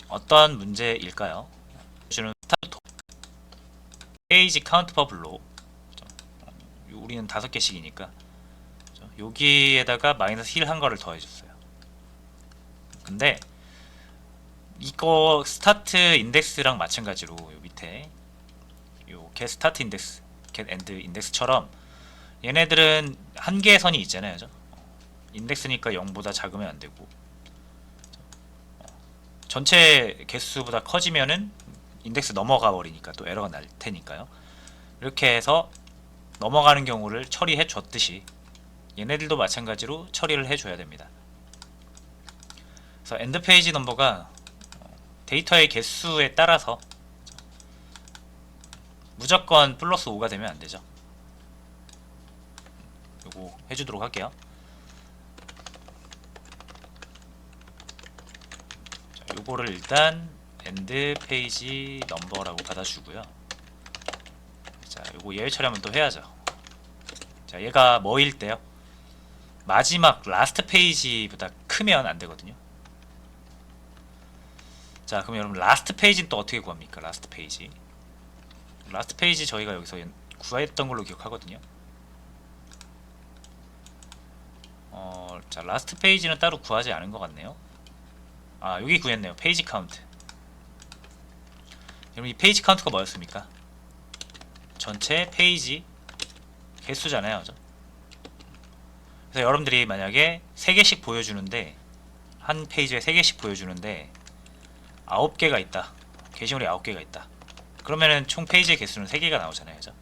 어떤 문제일까요? 주는 스타트 페이지 카운트 버블로 우리는 5개씩이니까 여기에다가 마이너스 힐 한 거를 더해줬어요. 근데 이거 스타트 인덱스랑 마찬가지로 요 밑에 요 get 스타트 인덱스, get end 인덱스처럼 얘네들은 한 개의 선이 있잖아요. 그죠? 인덱스니까 0보다 작으면 안 되고 전체 개수보다 커지면은 인덱스 넘어가 버리니까 또 에러가 날 테니까요. 이렇게 해서 넘어가는 경우를 처리해 줬듯이 얘네들도 마찬가지로 처리를 해줘야 됩니다. 그래서 엔드 페이지 넘버가 데이터의 개수에 따라서 무조건 플러스 5가 되면 안 되죠. 요거 해주도록 할게요. 자, 요거를 일단 엔드 페이지 넘버라고 받아주고요. 자, 요거 예외 처리하면 또 해야죠. 자, 얘가 뭐일 때요? 마지막 라스트 페이지보다 크면 안 되거든요. 자, 그럼 여러분 라스트 페이지는 또 어떻게 구합니까? 라스트 페이지. 라스트 페이지 저희가 여기서 구했던 걸로 기억하거든요. 자, 라스트 페이지는 따로 구하지 않은 것 같네요. 아, 여기 구했네요. 페이지 카운트. 그럼 이 페이지 카운트가 뭐였습니까? 전체 페이지 개수잖아요. 그죠? 그래서 여러분들이 만약에 3개씩 보여주는데 한 페이지에 3개씩 보여주는데 9개가 있다. 게시물이 9개가 있다. 그러면은 총 페이지의 개수는 3개가 나오잖아요. 그죠?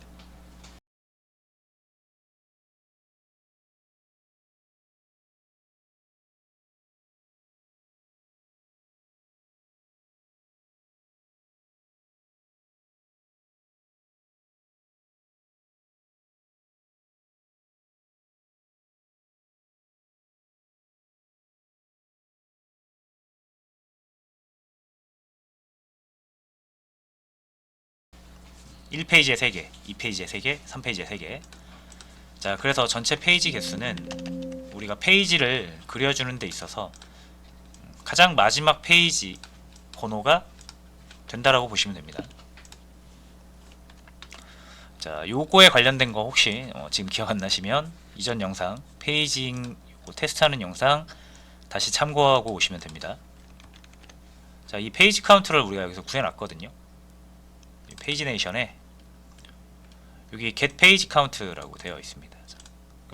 1페이지에 3개, 2페이지에 3개, 3페이지에 3개. 자, 그래서 전체 페이지 개수는 우리가 페이지를 그려주는 데 있어서 가장 마지막 페이지 번호가 된다라고 보시면 됩니다. 자, 요거에 관련된 거 혹시 지금 기억 안 나시면 이전 영상 페이징 테스트하는 영상 다시 참고하고 오시면 됩니다. 자, 이 페이지 카운트를 우리가 여기서 구해놨거든요. 페이지 네이션에 여기 get page count라고 되어 있습니다. 자,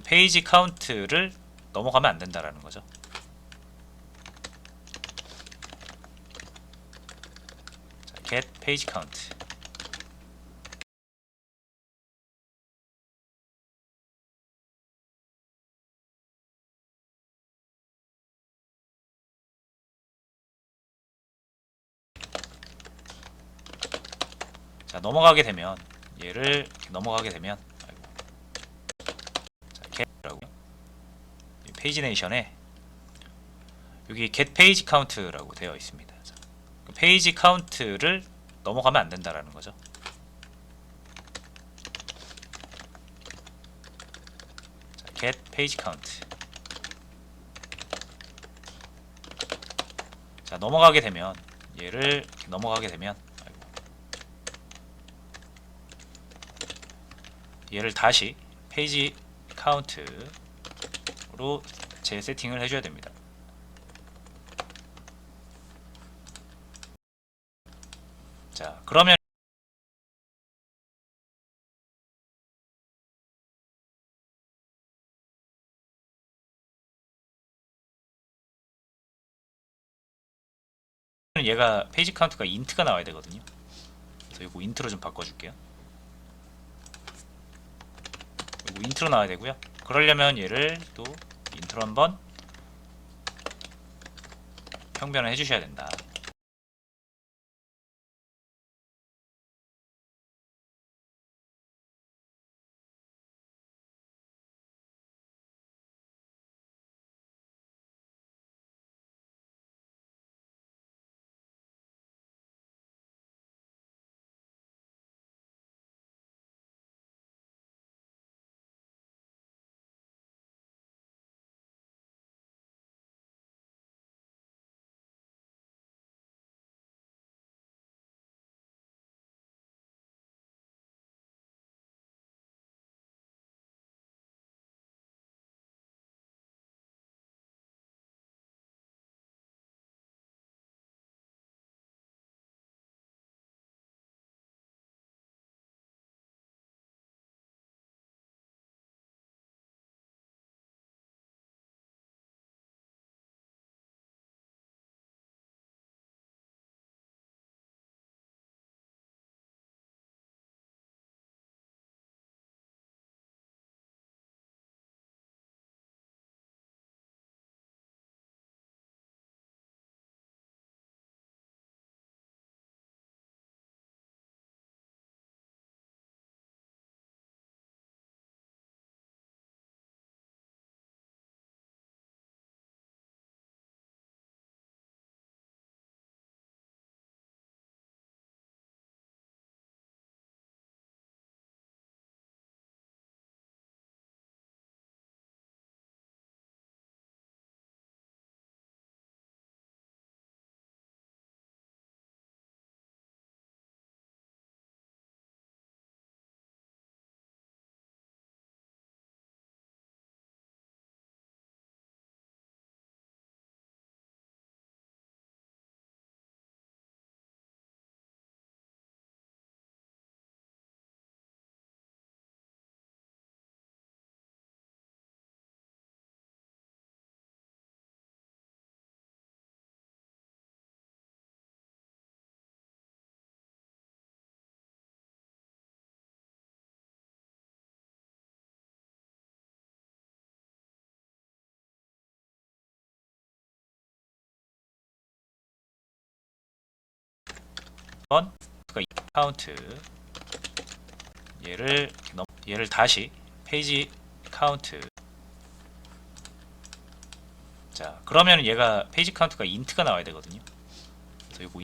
페이지 카운트를 넘어가면 안 된다라는 거죠. 자, get page count. 자, 넘어가게 되면 얘를 넘어가게 되면 자, get라고 페이지 네이션에 여기 get page count라고 되어 있습니다. 자, 페이지 카운트를 넘어가면 안 된다라는 거죠. 자, get page count. 자, 넘어가게 되면 얘를 넘어가게 되면 얘를 다시 페이지 카운트로 재세팅을 해줘야 됩니다. 자, 그러면 얘가 페이지 카운트가 인트가 나와야 되거든요. 그래서 이거 인트로 좀 바꿔줄게요. 이거 인트로 나와야 되고요. 그러려면 얘를 또 인트로 한번 평변을 해주셔야 된다. 카운트 얘를 다시 페이지 카운트. 자, 그러면 얘가 페이지 카운트가 인트가 나와야 되거든요. 그래서 이거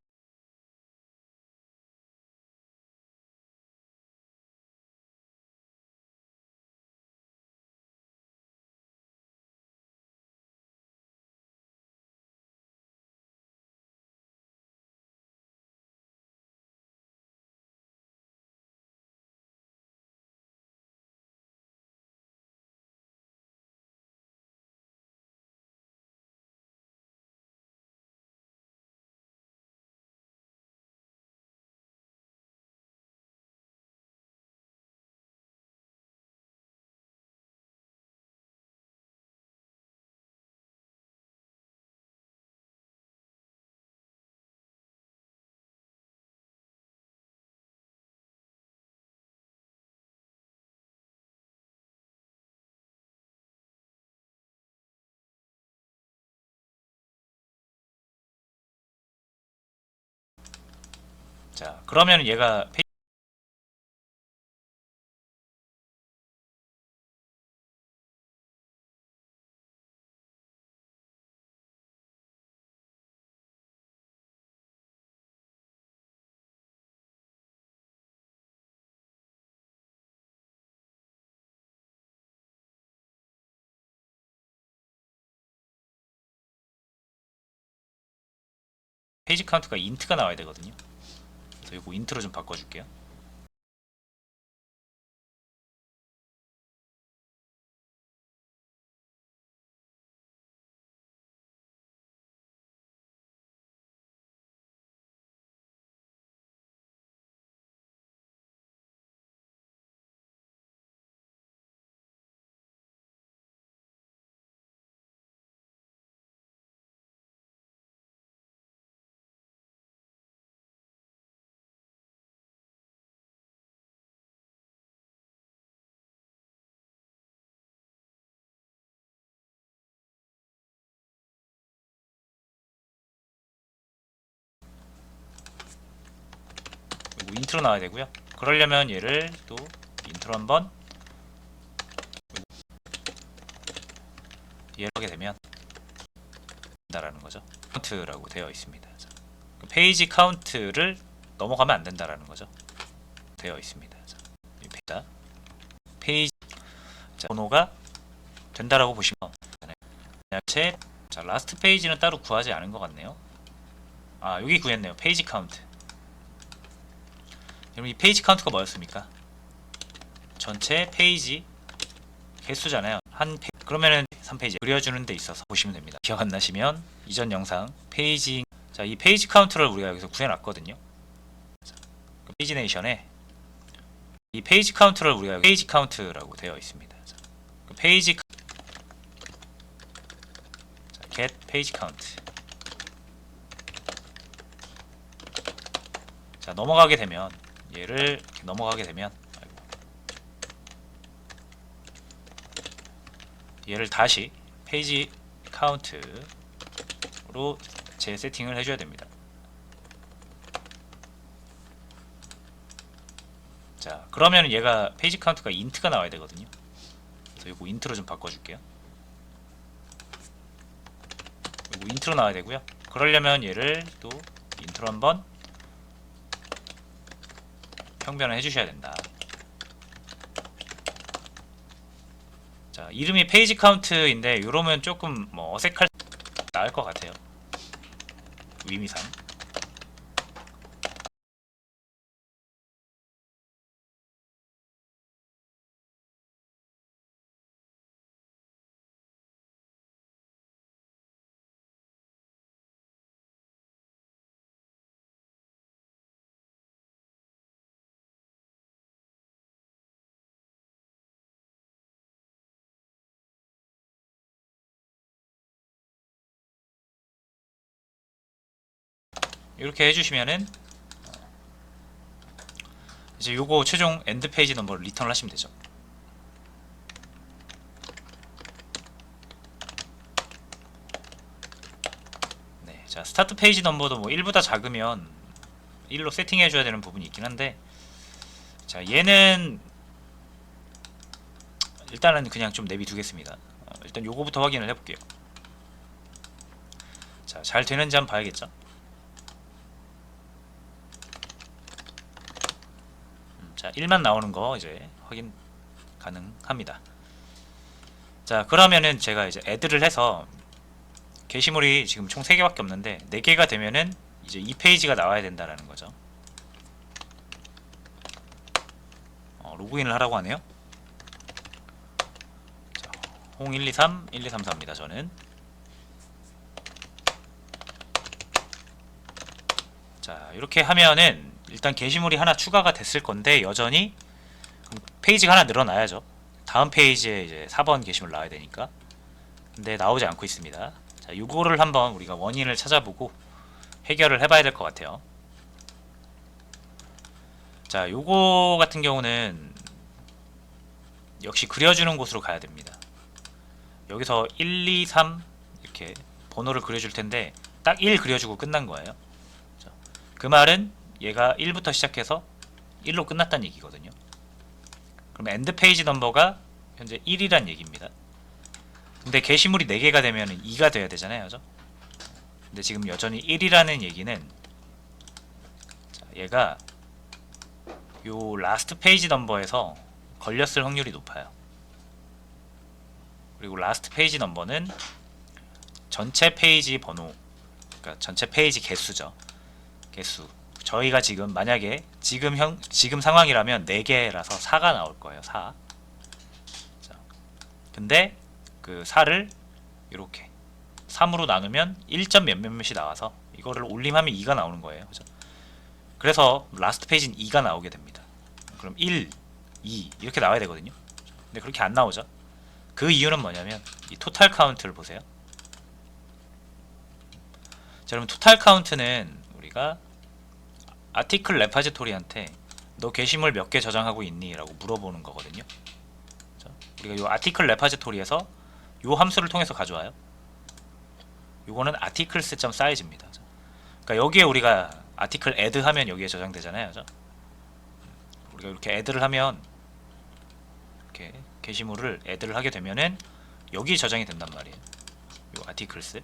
자, 그러면 얘가 페이지 카운트가 인트가 나와야 되거든요. 그래서 이거 인트로 좀 바꿔줄게요. 이거 인트로 나와야 되고요. 그러려면 얘를 또 인트로 한번 얘를 하게 되면 된다라는 거죠. 카운트라고 되어 있습니다. 자, 페이지 카운트를 넘어가면 안 된다라는 거죠. 되어 있습니다. 자, 페이지 번호가 된다라고 보시면 자, 라스트 페이지는 따로 구하지 않은 것 같네요. 아, 여기 구했네요. 페이지 카운트. 그럼 이 페이지 카운트가 뭐였습니까? 전체 페이지 개수잖아요. 그러면은 3페이지 그려주는 데 있어서 보시면 됩니다. 기억 안 나시면 이전 영상 페이지, 자, 이 페이지 카운트를 우리가 여기서 구해놨거든요. 페이지 네이션에 이 페이지 카운트를 우리가 여기 페이지 카운트라고 되어 있습니다. 자, 페이지 get 페이지 카운트. 자, 넘어가게 되면 얘를 넘어가게 되면 얘를 다시 페이지 카운트로 재세팅을 해줘야 됩니다. 자, 그러면 얘가 페이지 카운트가 인트가 나와야 되거든요. 그래서 이거 인트로 좀 바꿔줄게요. 이거 인트로 나와야 되고요. 그러려면 얘를 또 인트로 한번 평변을 해주셔야 된다. 자, 이름이 페이지 카운트인데 이러면 조금 뭐 어색할 나을 것 같아요. 의미상. 이렇게 해주시면은 이제 요거 최종 엔드 페이지 넘버를 리턴을 하시면 되죠. 네, 자, 스타트 페이지 넘버도 뭐 1보다 작으면 1로 세팅해 줘야 되는 부분이 있긴 한데, 자 얘는 일단은 그냥 좀 내비두겠습니다. 일단 요거부터 확인을 해볼게요. 자, 잘 되는지 한번 봐야겠죠. 자 1만 나오는 거 이제 확인 가능합니다. 자 그러면은 제가 이제 애드를 해서 게시물이 지금 총 3개밖에 없는데 4개가 되면은 이제 이 페이지가 나와야 된다라는 거죠. 로그인을 하라고 하네요. 자, 홍 123, 1234입니다. 저는. 자, 이렇게 하면은 일단 게시물이 하나 추가가 됐을 건데 여전히 페이지가 하나 늘어나야죠. 다음 페이지에 이제 4번 게시물 나와야 되니까. 근데 나오지 않고 있습니다. 자, 요거를 한번 우리가 원인을 찾아보고 해결을 해봐야 될 것 같아요. 자, 요거 같은 경우는 역시 그려주는 곳으로 가야 됩니다. 여기서 1, 2, 3 이렇게 번호를 그려줄 텐데 딱 1 그려주고 끝난 거예요. 그 말은 얘가 1부터 시작해서 1로 끝났다는 얘기거든요. 그럼 엔드 페이지 넘버가 현재 1이란 얘기입니다. 근데 게시물이 4개가 되면 2가 돼야 되잖아요. 그죠? 근데 지금 여전히 1이라는 얘기는 자, 얘가 요 라스트 페이지 넘버에서 걸렸을 확률이 높아요. 그리고 라스트 페이지 넘버는 전체 페이지 번호, 그러니까 전체 페이지 개수죠. 개수. 저희가 지금 만약에 지금 상황이라면 4개라서 4가 나올 거예요. 4. 자, 근데 그 4를 이렇게 3으로 나누면 1점 몇몇이 나와서 이거를 올림하면 2가 나오는 거예요. 그죠? 그래서 라스트 페이지는 2가 나오게 됩니다. 그럼 1, 2 이렇게 나와야 되거든요. 근데 그렇게 안 나오죠. 그 이유는 뭐냐면 이 토탈 카운트를 보세요. 자, 여러분 토탈 카운트는 우리가 아티클 레파지토리한테 너 게시물 몇 개 저장하고 있니? 라고 물어보는 거거든요. 자, 우리가 이 아티클 레파지토리에서 이 함수를 통해서 가져와요. 요거는 articles.size입니다. 그러니까 여기에 우리가 아티클 add 하면 여기에 저장되잖아요. 그죠? 우리가 이렇게 add를 하면 이렇게 게시물을 add를 하게 되면은 여기 저장이 된단 말이에요. 요 articles.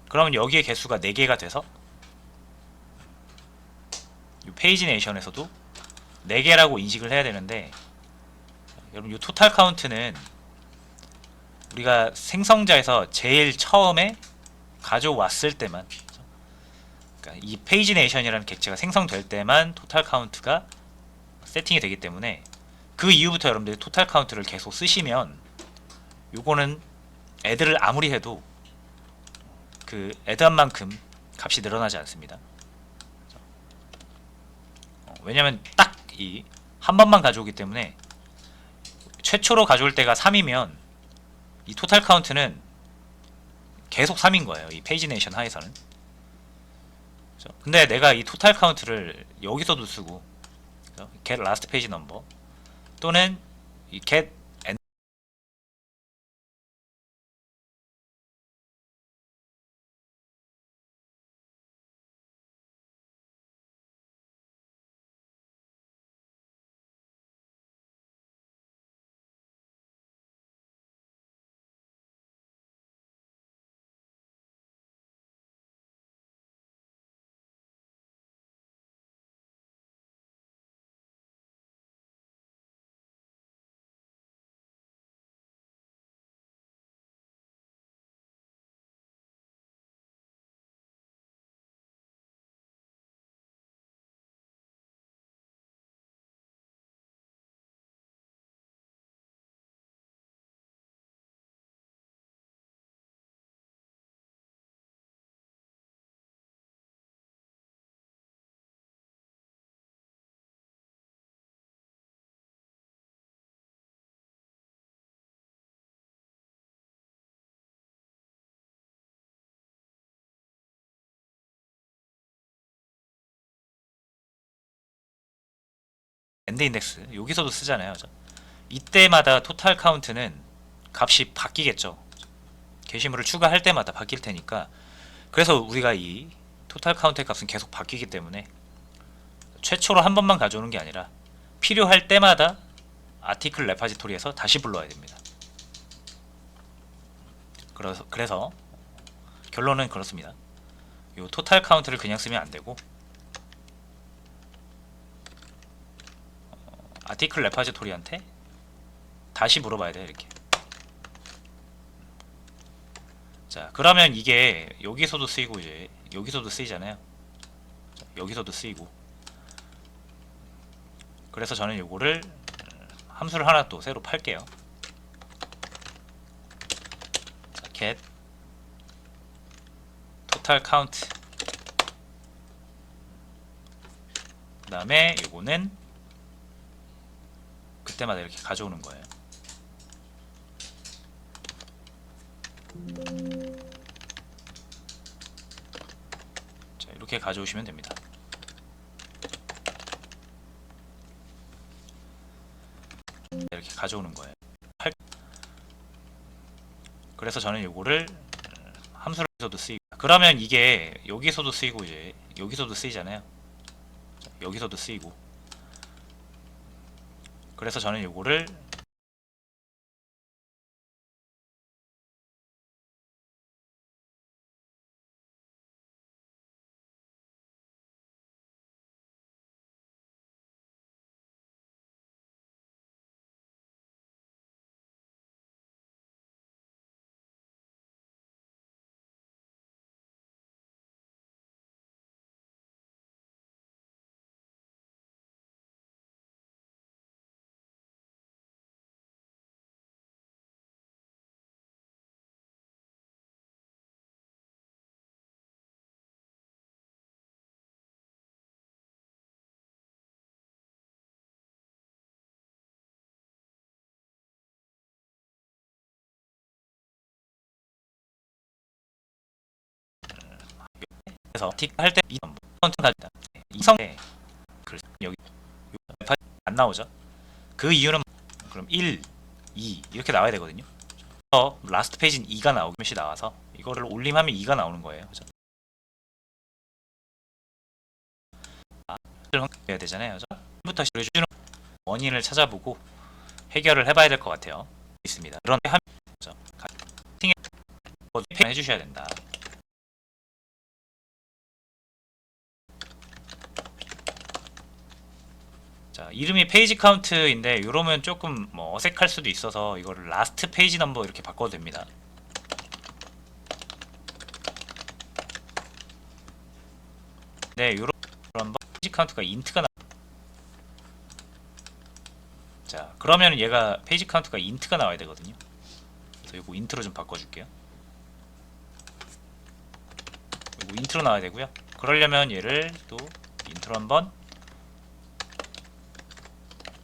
그러면 여기에 개수가 4개가 돼서 이 페이지 네이션에서도 4개라고 인식을 해야 되는데, 여러분 이 토탈 카운트는 우리가 생성자에서 제일 처음에 가져왔을 때만, 그러니까 이 페이지 네이션이라는 객체가 생성될 때만 토탈 카운트가 세팅이 되기 때문에 그 이후부터 여러분들이 토탈 카운트를 계속 쓰시면 요거는 애들을 아무리 해도 그 애드한 만큼 값이 늘어나지 않습니다. 왜냐면 딱 이 한 번만 가져오기 때문에 최초로 가져올 때가 3이면 이 토탈 카운트는 계속 3인 거예요. 이 페이지 네이션 하에서는. 근데 내가 이 토탈 카운트를 여기서도 쓰고 get last page number 또는 이 get end 인덱스 여기서도 쓰잖아요. 이때마다 토탈 카운트는 값이 바뀌겠죠. 게시물을 추가할 때마다 바뀔 테니까. 그래서 우리가 이 토탈 카운트의 값은 계속 바뀌기 때문에 최초로 한 번만 가져오는 게 아니라 필요할 때마다 아티클 레파지토리에서 다시 불러야 됩니다. 그래서 결론은 그렇습니다. 이 토탈 카운트를 그냥 쓰면 안 되고 아티클 레파지토리한테 다시 물어봐야 돼. 이렇게. 자, 그러면 이게 여기서도 쓰이고 이제 여기서도 쓰이잖아요. 자, 여기서도 쓰이고. 그래서 저는 요거를 함수를 하나 또 새로 팔게요. 자, get total count. 그 다음에 요거는 그때마다 이렇게 가져오는 거예요. 자, 이렇게 가져오시면 됩니다. 이렇게 가져오는 거예요. 그래서 저는 요거를 함수로서도 쓰이고, 그러면 이게 여기서도 쓰이고 이제 여기서도 쓰이잖아요. 자, 여기서도 쓰이고. 그래서 저는 요거를 그래서 틱 할 때 이 선택 가진다. 이성 여기 안 나오죠? 그 이유는 그럼 1, 2 이렇게 나와야 되거든요. 라스트 페이지는 2가 나오기 나와서 이거를 올림하면 2가 나오는 거예요. 그죠? 해야 되잖아요. 부터 보여주는 원인을 찾아보고 해결을 해봐야 될 것 같아요. 있습니다. 그런데 하면서 해주셔야 된다. 자, 이름이 페이지 카운트인데 이러면 조금 뭐 어색할 수도 있어서 이거를 라스트 페이지 넘버 이렇게 바꿔도 됩니다. 네, 이런 페이지 카운트가 인트가 자, 그러면 얘가 페이지 카운트가 인트가 나와야 되거든요. 그래서 이거 인트로 좀 바꿔줄게요. 이거 인트로 나와야 되고요. 그러려면 얘를 또 인트로 한번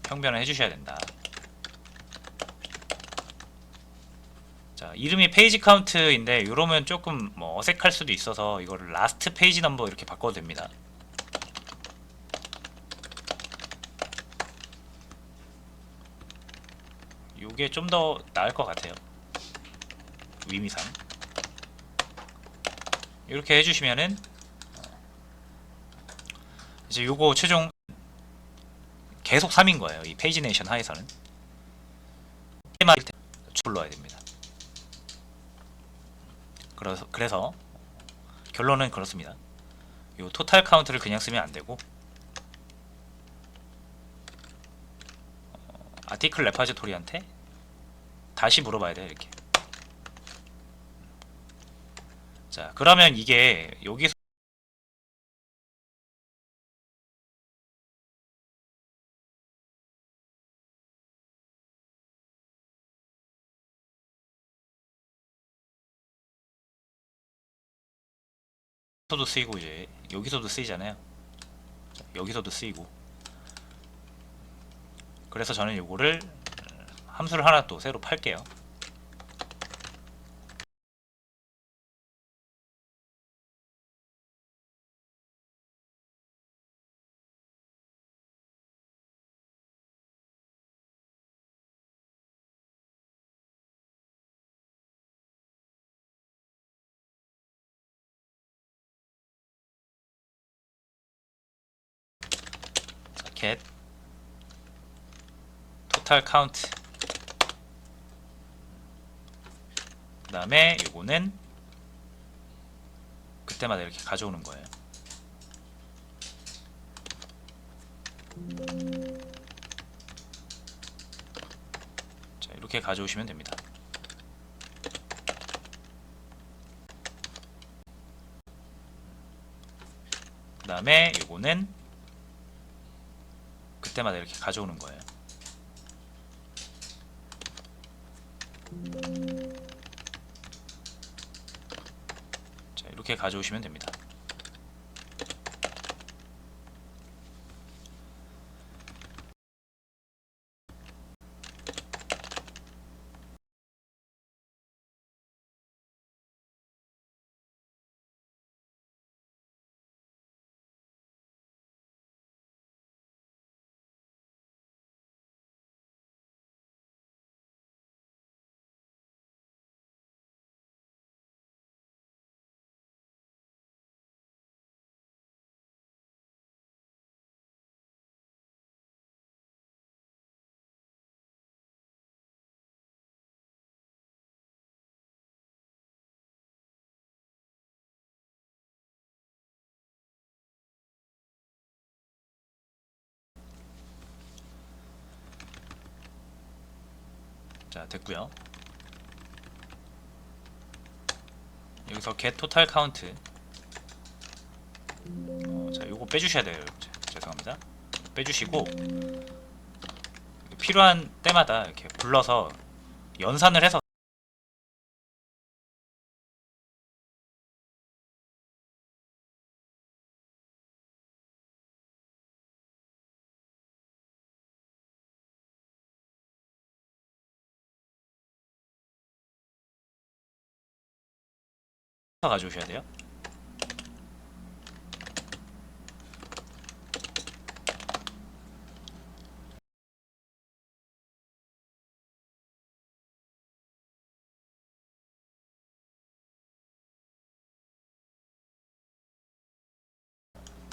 평변을 해주셔야 된다. 자, 이름이 페이지 카운트인데 이러면 조금 뭐 어색할 수도 있어서 이거를 라스트 페이지 넘버 이렇게 바꿔도 됩니다. 이게 좀 더 나을 것 같아요. 의미상 이렇게 해주시면은 이제 요거 최종 계속 3인 거예요. 이 페이지네이션 하에서는 불러야 됩니다. 그래서 결론은 그렇습니다. 요 토탈 카운트를 그냥 쓰면 안 되고 아티클 레파지토리한테 다시 물어봐야 돼요. 이렇게. 자, 그러면 이게 여기서 도 쓰이고 이제 여기서도 쓰이잖아요. 자, 여기서도 쓰이고. 그래서 저는 요거를 함수를 하나 또 새로 팔게요. get total count. 그 다음에 요거는 그때마다 이렇게 가져오는 거예요. 자, 이렇게 가져오시면 됩니다. 그 다음에 요거는 그때마다 이렇게 가져오는 거예요. 자, 이렇게 가져오시면 됩니다. 자, 됐고요. 여기서 get total count. 자, 요거 빼주셔야 돼요. 죄송합니다. 빼주시고 필요한 때마다 이렇게 불러서 연산을 해서 가져오셔야 돼요.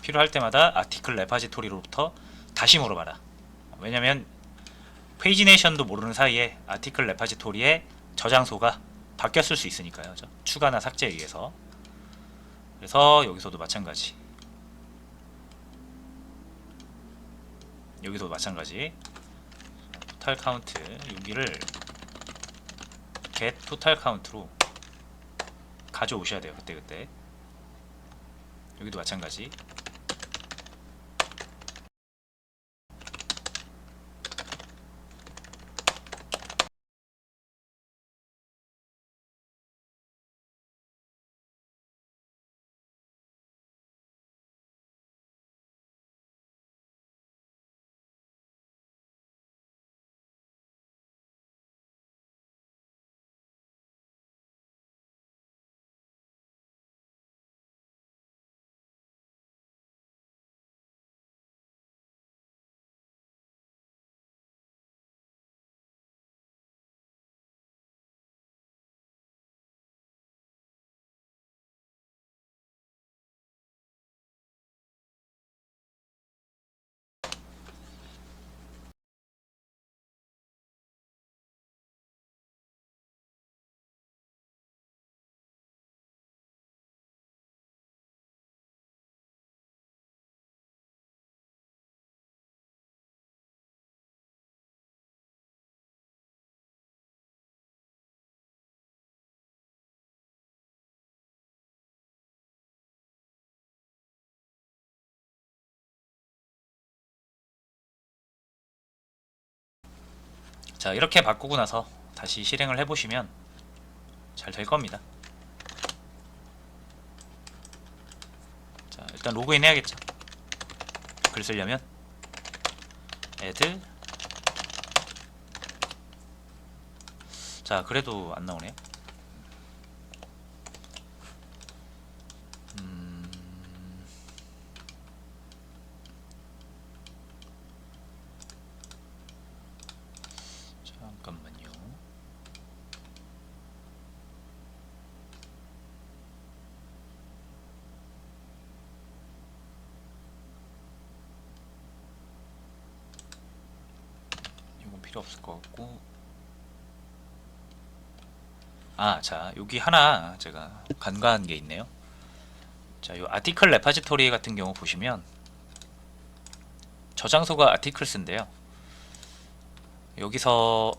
필요할 때마다 아티클 레파지토리로부터 다시 물어봐라. 왜냐면 페이지네이션도 모르는 사이에 아티클 레파지토리의 저장소가 바뀌었을 수 있으니까요. 그죠? 추가나 삭제에 의해서. 그래서 여기서도 마찬가지. 여기도 마찬가지. 토탈 카운트 여기를 get 토탈 카운트로 가져오셔야 돼요. 그때그때. 여기도 마찬가지. 자, 이렇게 바꾸고 나서 다시 실행을 해보시면 잘 될 겁니다. 자, 일단 로그인 해야겠죠. 글 쓰려면 add. 자, 그래도 안 나오네요. 잠깐만요. 필요 없을 것 같고. 자, 여기 하나 제가 간과한 게 있네요. 자, 요 아티클 레파지토리 같은 경우 보시면 저장소가 아티클스인데요. 여기서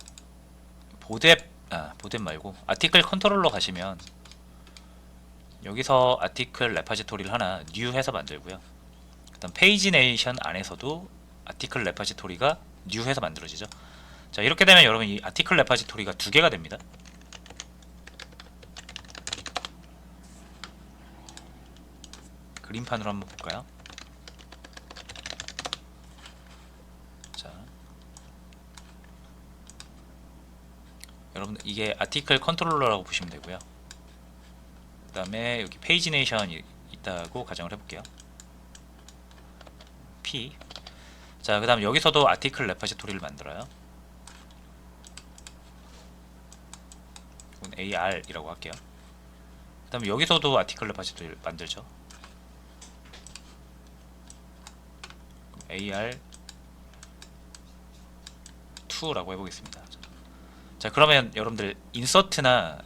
보뎁 말고 아티클 컨트롤러 가시면 여기서 아티클 레파지토리를 하나 뉴 해서 만들고요. 그다음 페이지네이션 안에서도 아티클 레파지토리가 뉴 해서 만들어지죠. 자, 이렇게 되면 여러분 이 아티클 레파지토리가 두 개가 됩니다. 그림판으로 한번 볼까요? 자, 여러분 이게 아티클 컨트롤러라고 보시면 되고요. 그 다음에 여기 페이지네이션이 있다고 가정을 해볼게요. P. 자, 그 다음 여기서도 아티클 레파지토리를 만들어요. 이건 AR이라고 할게요. 그 다음에 여기서도 아티클 레파지토리를 만들죠. AR2라고 해보겠습니다. 자, 그러면 여러분들 인서트나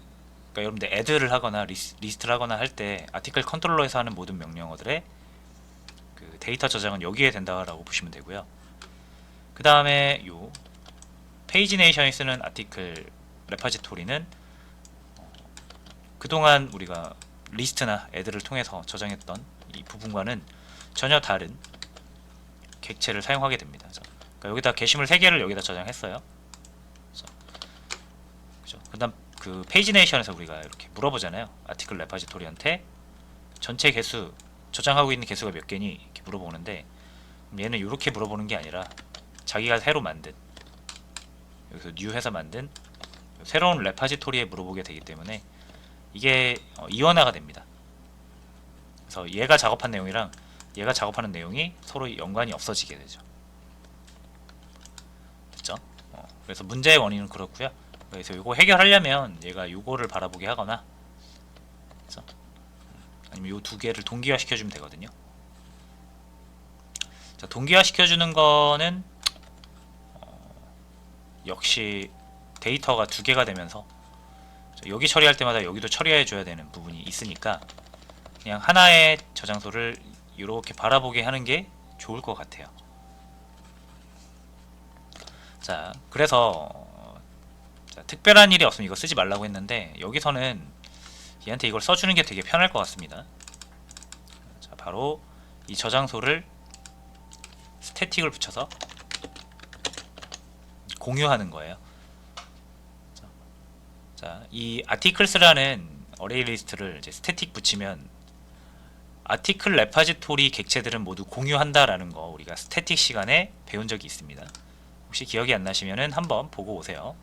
그러니까 여러분들 애드를 하거나 리스트를 하거나 할 때 아티클 컨트롤러에서 하는 모든 명령어들의 그 데이터 저장은 여기에 된다라고 보시면 되고요. 그 다음에 요 페이지네이션이 쓰는 아티클 레파지토리는 그동안 우리가 리스트나 애드를 통해서 저장했던 이 부분과는 전혀 다른 객체를 사용하게 됩니다. 그러니까 여기다 게시물 3개를 여기다 저장했어요. 그죠? 그다음 그 페이지네이션에서 우리가 이렇게 물어보잖아요. 아티클 레파지토리한테 전체 개수 저장하고 있는 개수가 몇 개니 이렇게 물어보는데 얘는 이렇게 물어보는 게 아니라 자기가 새로 만든 여기서 뉴 해서 만든 새로운 레파지토리에 물어보게 되기 때문에 이게 이원화가 됩니다. 그래서 얘가 작업한 내용이랑 얘가 작업하는 내용이 서로 연관이 없어지게 되죠. 됐죠? 그래서 문제의 원인은 그렇고요. 그래서 이거 해결하려면 얘가 이거를 바라보게 하거나, 그렇죠? 아니면 이 두 개를 동기화 시켜주면 되거든요. 자, 동기화 시켜주는 거는 역시 데이터가 두 개가 되면서 여기 처리할 때마다 여기도 처리해 줘야 되는 부분이 있으니까 그냥 하나의 저장소를 이렇게 바라보게 하는 게 좋을 것 같아요. 자, 그래서 자, 특별한 일이 없으면 이거 쓰지 말라고 했는데 여기서는 얘한테 이걸 써주는 게 되게 편할 것 같습니다. 자, 바로 이 저장소를 스태틱을 붙여서 공유하는 거예요. 자, 이 articles라는 어레이 리스트를 이제 스태틱 붙이면 아티클 레파지토리 객체들은 모두 공유한다라는 거 우리가 스태틱 시간에 배운 적이 있습니다. 혹시 기억이 안 나시면은 한번 보고 오세요.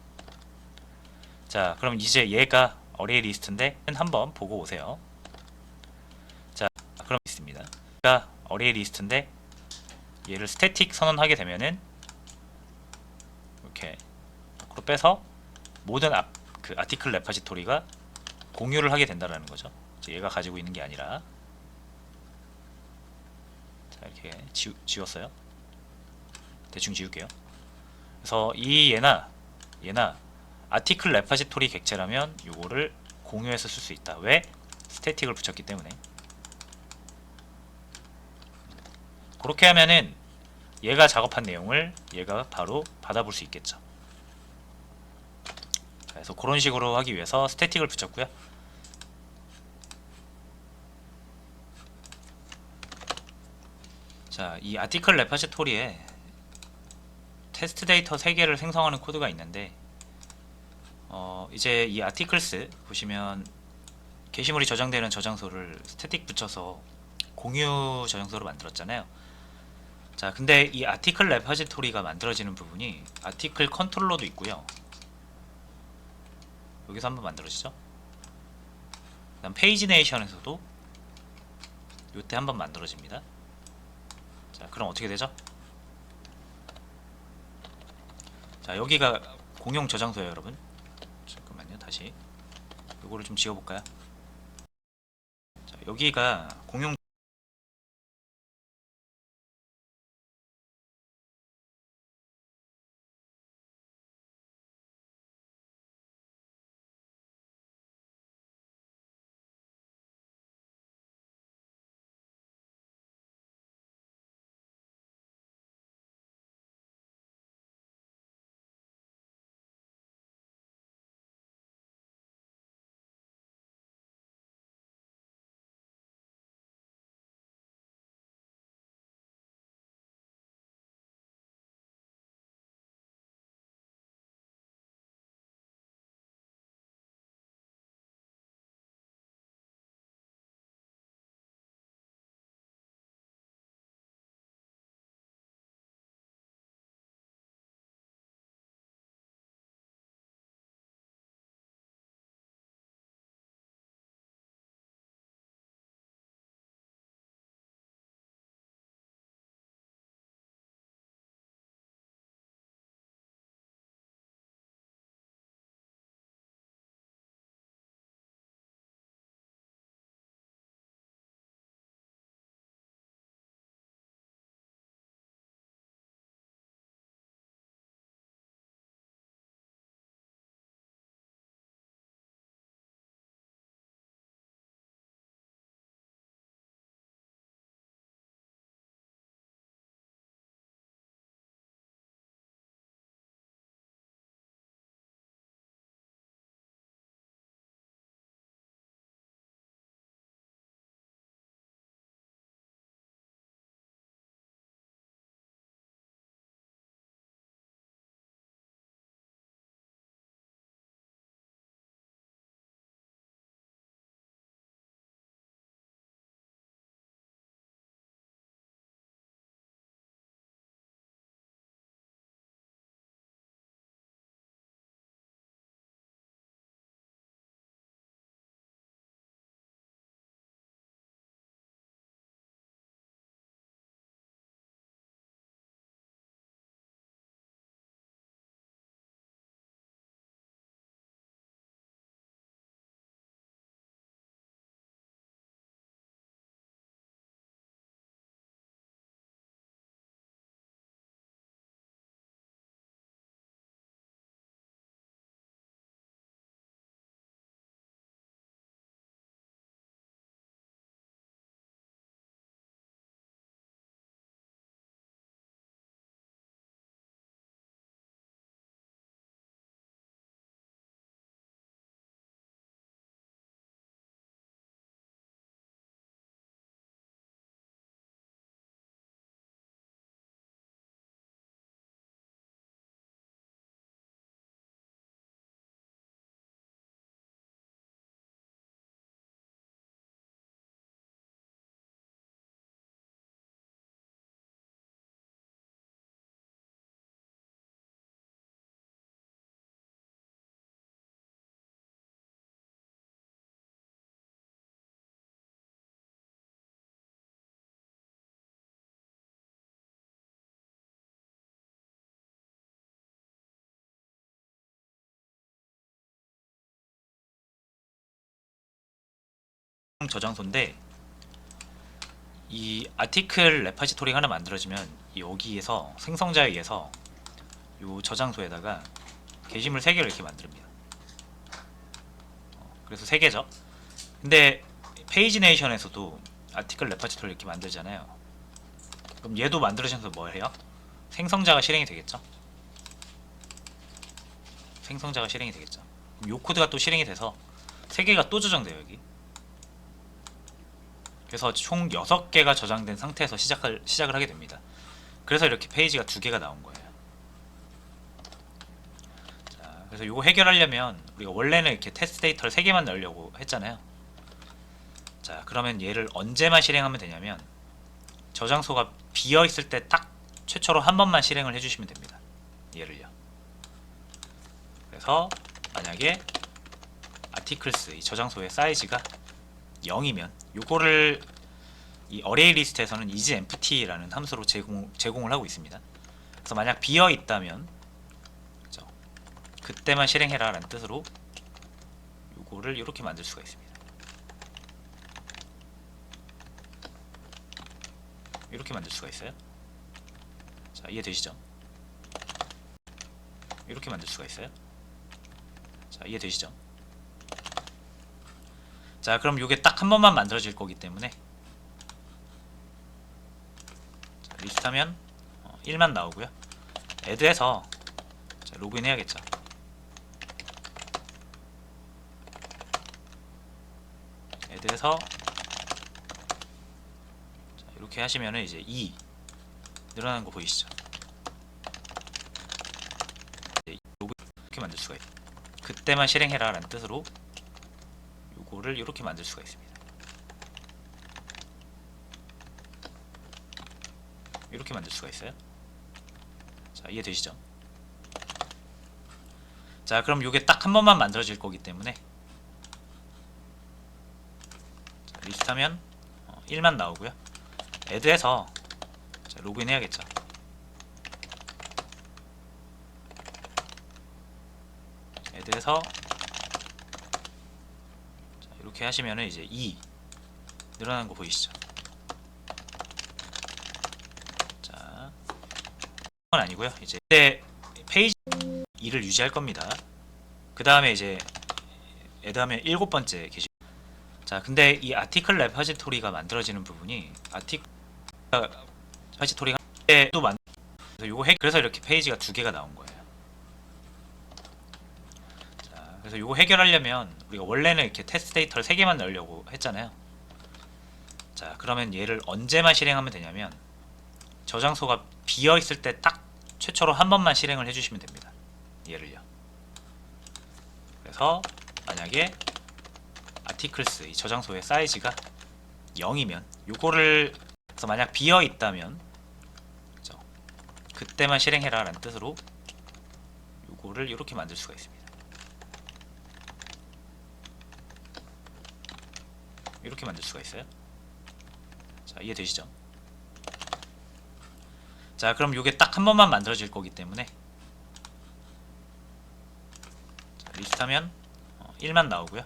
자, 그럼 이제 얘가 어레이 리스트인데 한번 보고 오세요. 자, 그럼 있습니다. 얘가 어레이 리스트인데 얘를 스태틱 선언하게 되면은 이렇게 밖으로 빼서 모든 그 아티클 레파지토리가 공유를 하게 된다라는 거죠. 얘가 가지고 있는 게 아니라. 자, 이렇게 지웠어요. 대충 지울게요. 그래서 이 얘나 아티클 레파지토리 객체라면 요거를 공유해서 쓸 수 있다. 왜? 스태틱을 붙였기 때문에. 그렇게 하면은 얘가 작업한 내용을 얘가 바로 받아볼 수 있겠죠. 그래서 그런 식으로 하기 위해서 스태틱을 붙였고요. 자, 이 아티클 레파지토리에 테스트 데이터 3개를 생성하는 코드가 있는데 이제 이 아티클스 보시면 게시물이 저장되는 저장소를 스태틱 붙여서 공유 저장소로 만들었잖아요. 자, 근데 이 아티클 레파지토리가 만들어지는 부분이 아티클 컨트롤러도 있고요. 여기서 한번 만들어지죠. 그다음 페이지네이션에서도 이때 한번 만들어집니다. 자, 그럼 어떻게 되죠? 자, 여기가 공용 저장소예요, 여러분. 잠깐만요, 다시 이거를 좀 지워볼까요? 자, 여기가 공용 저장소인데 이 아티클 레파지토리가 하나 만들어지면 여기에서 생성자에 의해서 이 저장소에다가 게시물 3개를 이렇게 만듭니다. 그래서 3개죠. 근데 페이지네이션에서도 아티클 레파지토리 이렇게 만들잖아요. 그럼 얘도 만들어지면서 뭐 해요? 생성자가 실행이 되겠죠. 생성자가 실행이 되겠죠. 그럼 요 코드가 또 실행이 돼서 3개가 또 저장돼요 여기. 그래서 총 6개가 저장된 상태에서 시작을 하게 됩니다. 그래서 이렇게 페이지가 2개가 나온 거예요. 자, 그래서 이거 해결하려면 우리가 원래는 이렇게 테스트 데이터를 3개만 넣으려고 했잖아요. 자, 그러면 얘를 언제만 실행하면 되냐면 저장소가 비어 있을 때 딱 최초로 한 번만 실행을 해주시면 됩니다. 얘를요. 그래서 만약에 아티클스 이 저장소의 사이즈가 0이면 요거를 이 어레이 리스트에서는 isEmpty라는 함수로 제공을 하고 있습니다. 그래서 만약 비어 있다면 그죠? 그때만 실행해라 라는 뜻으로 요거를 이렇게 만들 수가 있습니다. 이렇게 만들 수가 있어요. 자, 이해되시죠? 이렇게 만들 수가 있어요. 자, 이해되시죠? 자, 그럼 요게 딱 한 번만 만들어질 거기 때문에 자, 리스트 하면 1만 나오고요. 애드해서 로그인 해야겠죠. 애드해서 이렇게 하시면은 이제 2 늘어나는 거 보이시죠? 로그인 이렇게 만들 수가 있어요. 그때만 실행해라 라는 뜻으로 요거를 이렇게 만들 수가 있습니다. 이렇게 만들 수가 있어요. 자, 이해되시죠? 자, 그럼 요게 딱 한 번만 만들어질 거기 때문에 자, 리스트 하면 1만 나오고요. 애드해서 로그인 해야겠죠. 애드해서 이렇게 하시면은 이제 2 늘어나는 거 보이시죠? 자, 그건 아니고요. 이제 페이지 2를 유지할 겁니다. 그 다음에 이제 애드하면 7번째 게시. 자, 근데 이 아티클 레파지토리가 만들어지는 부분이 아티클 레파지토리가 또 그래서 이렇게 페이지가 2개가 나온 거예요. 자, 그래서 이거 해결하려면 우리가 원래는 이렇게 테스트 데이터를 3개만 넣으려고 했잖아요. 자, 그러면 얘를 언제만 실행하면 되냐면 저장소가 비어 있을 때 딱 최초로 한 번만 실행을 해주시면 됩니다. 얘를요. 그래서 만약에 아티클스 이 저장소의 사이즈가 0이면 요거를 그래서 만약 비어 있다면 그죠? 그때만 실행해라 라는 뜻으로 요거를 이렇게 만들 수가 있습니다. 이렇게 만들 수가 있어요. 자, 이해되시죠? 자, 그럼 요게 딱 한 번만 만들어질 거기 때문에 자, 리스트 하면 1만 나오고요.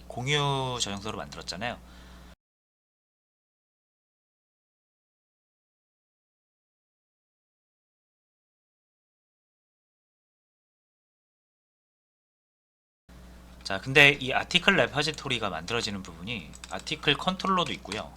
공유 저장소로 만들었잖아요. 자, 근데 이 아티클 레파지토리가 만들어지는 부분이 아티클 컨트롤러도 있고요.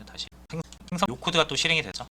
다시 생성 요 코드가 또 실행이 되죠.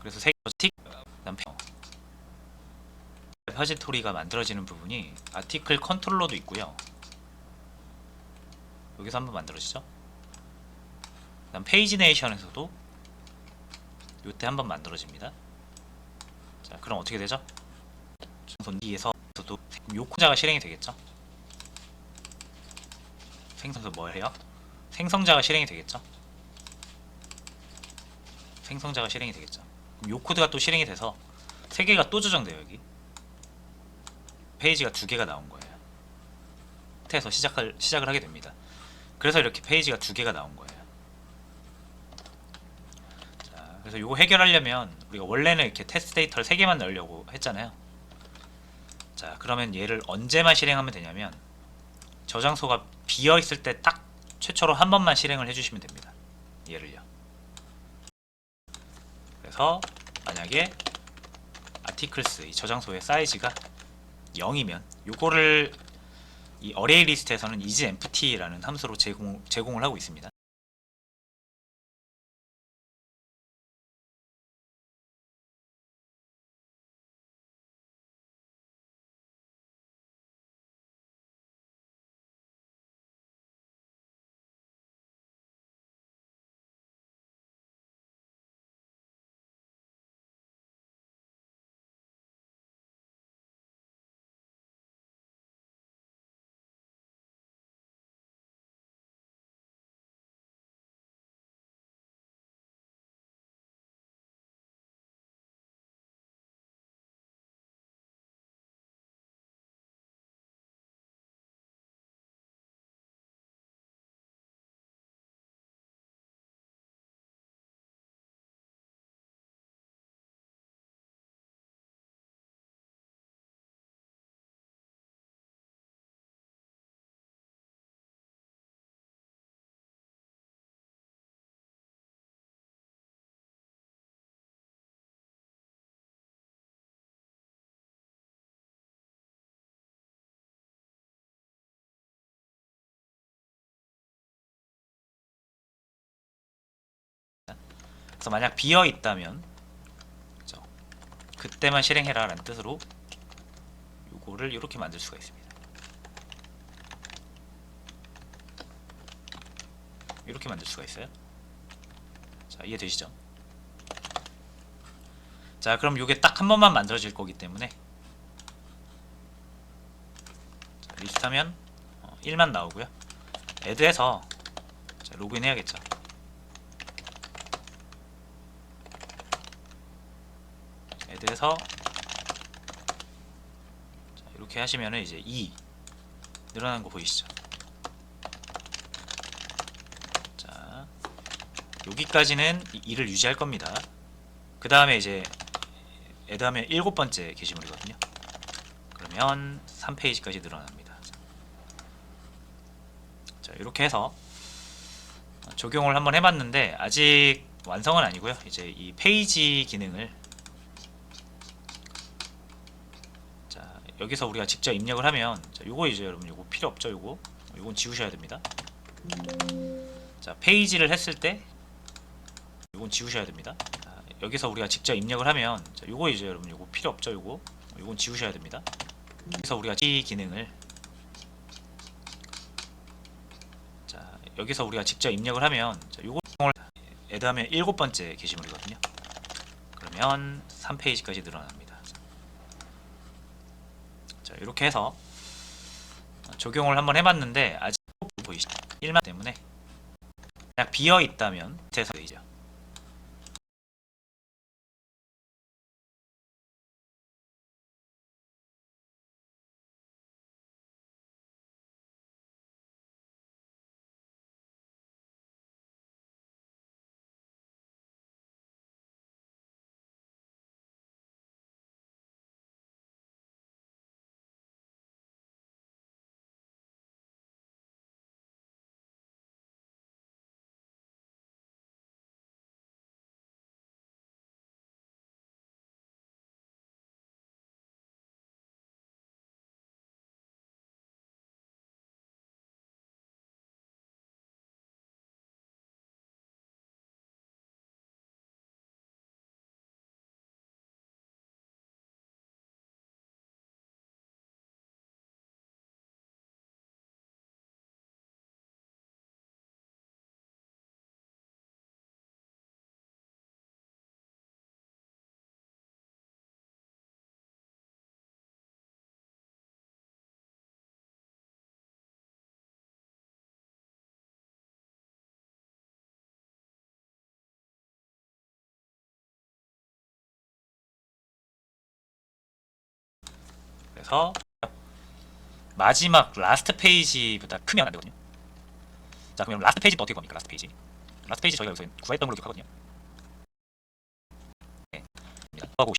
그래서 그다음 레퍼지토리가 만들어지는 부분이 아티클 컨트롤러도 있고요. 여기서 한번 만들어지죠. 그다음 페이지 네이션에서도 이때 한번 만들어집니다. 자, 그럼 어떻게 되죠? 손디에서도 요코자가 실행이 되겠죠. 생성자 뭐 해요? 생성자가 실행이 되겠죠. 생성자가 실행이 되겠죠. 그럼 요 코드가 또 실행이 돼서 3개가 또 조정돼요. 여기 페이지가 2개가 나온 거예요. 상태에서 시작을 하게 됩니다. 그래서 이렇게 페이지가 2개가 나온 거예요. 자, 그래서 이거 해결하려면 우리가 원래는 이렇게 테스트 데이터를 3개만 넣으려고 했잖아요. 자, 그러면 얘를 언제만 실행하면 되냐면 저장소가 비어 있을 때 딱 최초로 한 번만 실행을 해주시면 됩니다. 얘를요. 그래서 만약에 아티클스 이 저장소의 사이즈가 0이면 요거를 이 어레이 리스트에서는 isEmpty라는 함수로 제공을 하고 있습니다. 그래서 만약 비어 있다면 그죠? 그때만 실행해라 라는 뜻으로 요거를 이렇게 만들 수가 있습니다. 이렇게 만들 수가 있어요. 자, 이해되시죠? 자, 그럼 요게 딱 한 번만 만들어질 거기 때문에 자, 리스트 하면 1만 나오고요. 애드해서 로그인 해야겠죠. 애드해서 이렇게 하시면은 이제 2 늘어나는 거 보이시죠? 자, 여기까지는 2를 유지할 겁니다. 그 다음에 이제 애드하면 7번째 게시물이거든요. 그러면 3페이지까지 늘어납니다. 자, 이렇게 해서 적용을 한번 해봤는데 아직 완성은 아니고요. 이제 이 페이지 기능을 자, 여기서 우리가 직접 입력을 하면 자, 요거 이제 여러분 요거 필요 없죠. 요건 지우셔야 됩니다. 자, 페이지를 했을 때 요건 지우셔야 됩니다. 자, 여기서 우리가 직접 입력을 하면 자, 요거 이제 여러분 요거 필요 없죠. 요건 지우셔야 됩니다. 여기서 우리가 이 기능을 자, 여기서 우리가 직접 입력을 하면 자, 요걸 애드하면 7번째 게시물이거든요. 그러면 3페이지까지 늘어납니다. 자, 이렇게 해서 적용을 한번 해봤는데 아직 보이시죠? 1만 때문에 그냥 비어 있다면 대사이죠. 그래서 마지막 라스트 페이지보다 크면 안 되거든요. 자, 그러면 라스트 페이지도 어떻게 겁니까? 라스트 페이지. 라스트 페이지 저희가 여기서 구했던 걸로 기억하거든요. 네. 하고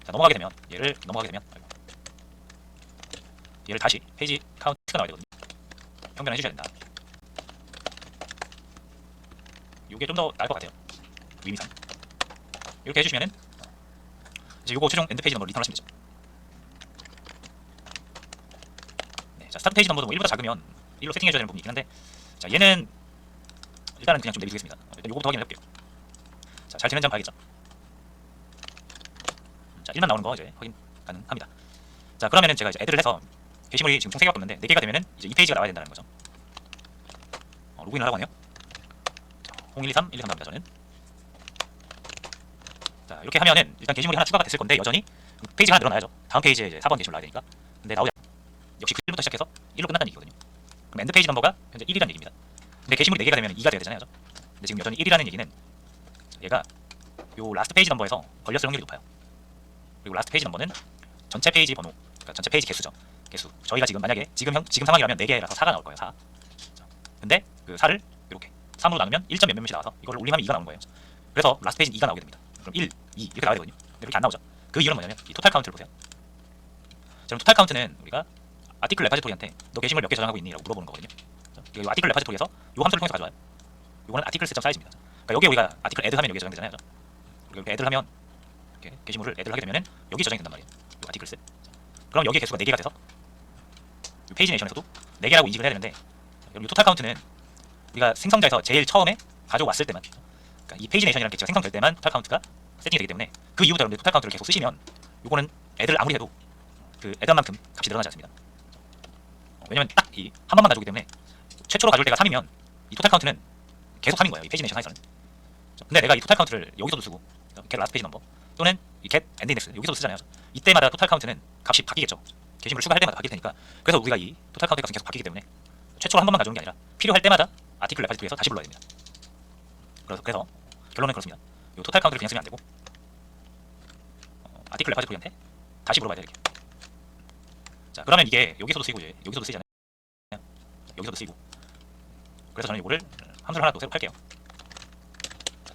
자, 넘어가게 되면 얘를 다시 페이지 카운트가 나와야 되거든요. 평변해 주셔야 된다. 이게 좀 더 나을 것 같아요. 의미상. 이렇게 해주시면은 이제 요거 최종 엔드 페이지 넘버를 리턴하시면 되죠. 네, 자, 스타트 페이지 넘버도 뭐 1보다 작으면 1로 세팅해줘야 되는 부분이 있긴 한데, 자, 얘는 일단은 그냥 좀 내비두겠습니다. 일단 요거부터 확인해 볼게요. 자, 잘 되는지 한번 봐야겠죠. 자, 1만 나오는 거 이제 확인 가능합니다. 자, 그러면은 제가 이제 애드를 해서 게시물이 지금 총 3개밖에 없는데 4개가 되면은 이제 이 페이지가 나와야 된다는 거죠. 로그인을 하라고 하네요. 0123 123 갑니다. 저는. 자, 이렇게 하면은 일단 게시물이 하나 추가가 됐을 건데 여전히 페이지가 하나 늘어나야죠. 다음 페이지에 이제 4번 게시물 나와야 되니까. 근데 나오지 역시 1부터 시작해서 1로 끝났다는 얘기거든요. 그럼 엔드 페이지 넘버가 현재 1이라는 얘기입니다. 근데 게시물이 4개가 되면 2가 돼야 되잖아요. 그죠? 근데 지금 여전히 1이라는 얘기는 얘가 요 라스트 페이지 넘버에서 걸렸을 확률이 높아요. 그리고 라스트 페이지 넘버는 전체 페이지 번호, 그러니까 전체 페이지 개수죠. 개수. 저희가 지금 만약에 지금 상황이라면 4개라서 4가 나올 거예요. 4. 근데 그 4를 이렇게 3으로 나누면 1. 몇 몇이 나와서 이걸 올림하면 2가 나오는 거예요. 그래서 라스트 페이지는 2가 나오게 됩니다. 그럼 1, 2 이렇게 나와야 되거든요. 근데 이렇게 안 나오죠. 그 이유는 뭐냐면 이 토탈 카운트를 보세요. 그럼 토탈 카운트는 우리가 아티클 레파지토리한테 너 게시물 몇 개 저장하고 있니? 라고 물어보는 거거든요. 이 아티클 레파지토리에서 이 함수를 통해서 가져와요. 이거는 아티클스.사이즈입니다. 그러니까 여기에 우리가 아티클 애드 하면 여기에 저장되잖아요. 그리고 이렇게 애드를 하면 이렇게 게시물을 애드를 하게 되면은 여기 저장이 된단 말이에요. 이 아티클스. 그럼 여기에 개수가 4개가 돼서 이 페이지네이션에서도 4개라고 인식을 해야 되는데, 이 토탈 카운트는 우리가 생성자에서 제일 처음에 가져왔을 때만, 그러니까 이 페이지네이션이라는 게 생성될 때만 토탈 카운트가 세팅이 되기 때문에 그 이후부터 여러분들 토탈 카운트를 계속 쓰시면 요거는 애들을 아무리 해도 그 애드한 만큼 값이 늘어나지 않습니다. 왜냐면 딱 이 한 번만 가져오기 때문에 최초로 가져올 때가 3이면 이 토탈 카운트는 계속 3인 거예요. 이 페이지네이션 하에서는. 근데 내가 이 토탈 카운트를 여기서도 쓰고 get last page number 또는 이 get end index 여기서도 쓰잖아요. 이때마다 토탈 카운트는 값이 바뀌겠죠. 게시물을 추가할 때마다 바뀔 테니까. 그래서 우리가 이 토탈 카운트 값은 계속 바뀌기 때문에 최초로 한 번만 가져오는 게 아니라 필요할 때마다 아티클 레파지토리에서 다시 불러야 됩니다. 그래서 결론은 그렇습니다. 이 토탈 카운트를 그냥 쓰면 안 되고 아티클 레파지토리한테 다시 물어봐야 돼요. 이렇게. 자, 그러면 이게 여기서도 쓰이고 이제 여기서도 쓰이잖아요. 여기서도 쓰이고. 그래서 저는 이거를 함수를 하나 또 새로 할게요.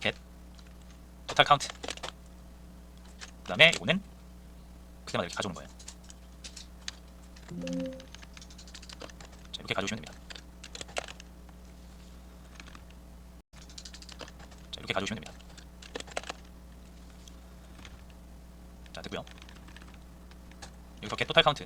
get total count. 그다음에 이거는 그때마다 이렇게 가져오는 거예요. 자, 이렇게 가져오시면 됩니다. 자, 이렇게 가져오시면 됩니다. 자, 됐고요. 여기서 get total count.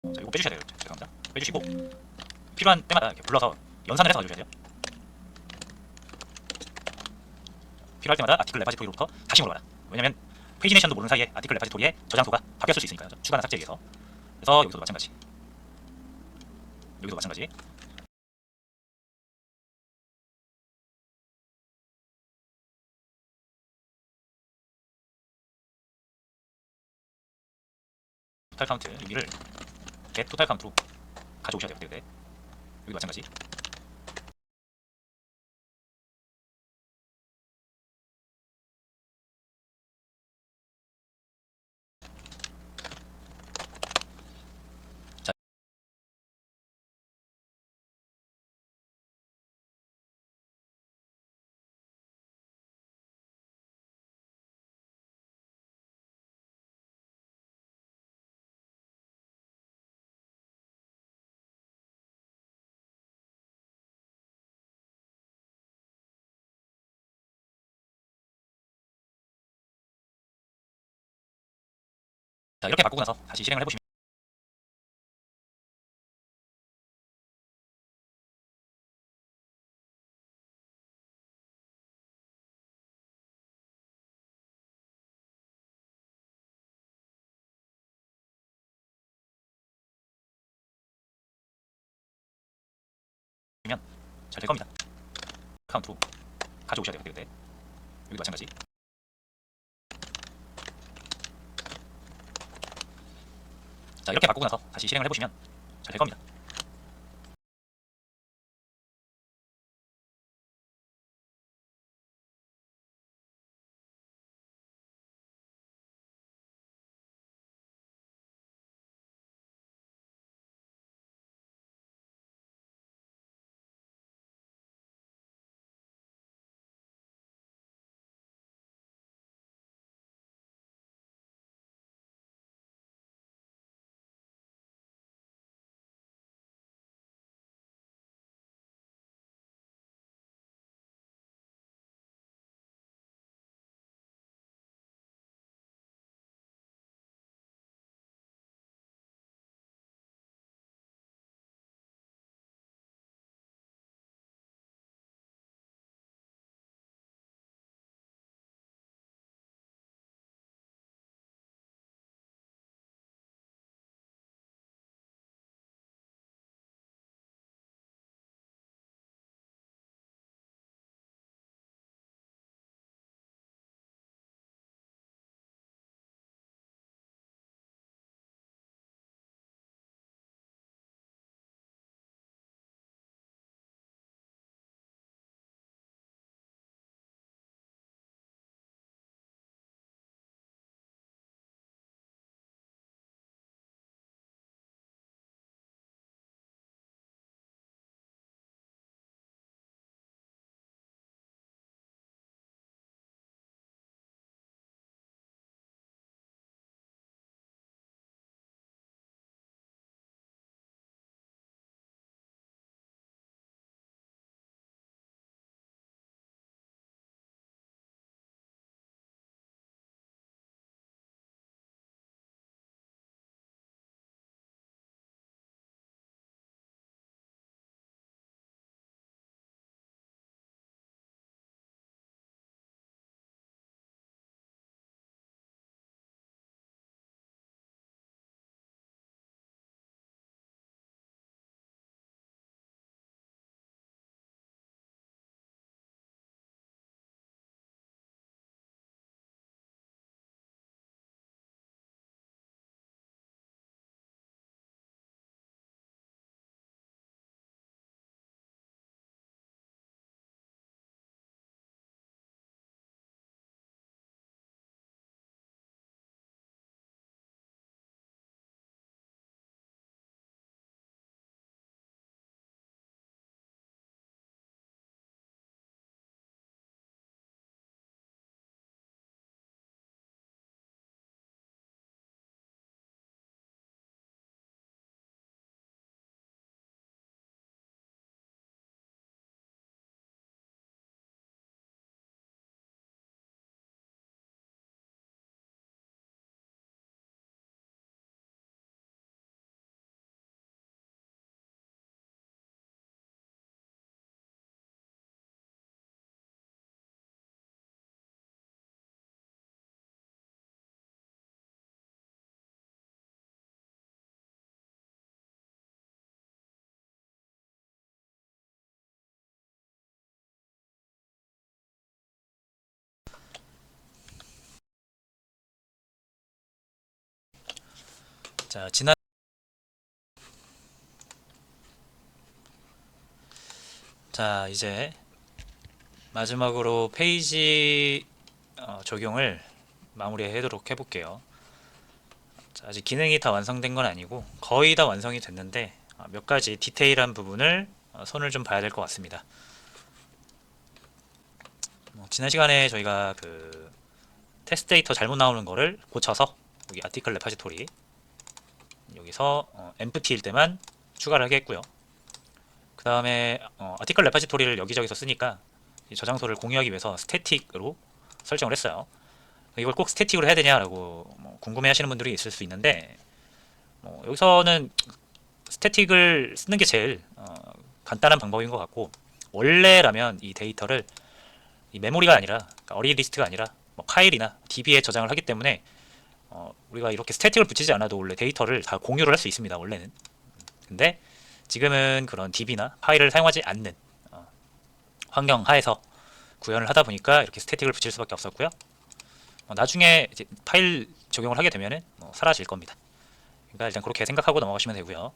자, 이거 빼주셔야 돼요. 죄송합니다. 빼주시고 필요한 때마다 이렇게 불러서 연산을 해서 가져주셔야 돼요. 필요할 때마다 아티클 레파지토리로부터 다시 물어봐라. 왜냐면 페이지네이션도 모르는 사이에 아티클 레파지토리의 저장소가 바뀌었을 수 있으니까요. 추가나 삭제에 의해서. 그래서 여기서도 마찬가지. 여기도 마찬가지. 토탈 카운트 여기를 get 토탈 카운트로 가져오셔야 돼요. 그때 여기도 마찬가지. 자, 이렇게 바꾸고 나서 다시 실행을 해보시면 잘 될 겁니다. 카운트로 가져오셔야 돼요. 그때 여기도 마찬가지. 자, 이렇게 바꾸고 나서 다시 실행을 해보시면 잘 될 겁니다. 자, 이제 마지막으로 페이지 적용을 마무리하도록 해볼게요. 자, 아직 기능이 다 완성된 건 아니고 거의 다 완성이 됐는데 몇 가지 디테일한 부분을 손을 좀 봐야 될 것 같습니다. 지난 시간에 저희가 그 테스트 데이터 잘못 나오는 거를 고쳐서 여기 아티클 레파지토리 여기서 empty일 때만 추가를 하게 했고요. 그 다음에 아티클 레파지토리를 여기저기서 쓰니까 이 저장소를 공유하기 위해서 스태틱으로 설정을 했어요. 이걸 꼭 스태틱으로 해야 되냐라고 궁금해 하시는 분들이 있을 수 있는데 여기서는 스태틱을 쓰는 게 제일 간단한 방법인 것 같고, 원래라면 이 데이터를 이 메모리가 아니라, 그러니까 어리 리스트가 아니라 파일이나 DB에 저장을 하기 때문에 우리가 이렇게 스태틱을 붙이지 않아도 원래 데이터를 다 공유를 할 수 있습니다, 원래는. 근데 지금은 그런 DB나 파일을 사용하지 않는 환경 하에서 구현을 하다 보니까 이렇게 스태틱을 붙일 수밖에 없었고요. 나중에 이제 파일 적용을 하게 되면은 사라질 겁니다. 그러니까 일단 그렇게 생각하고 넘어가시면 되고요.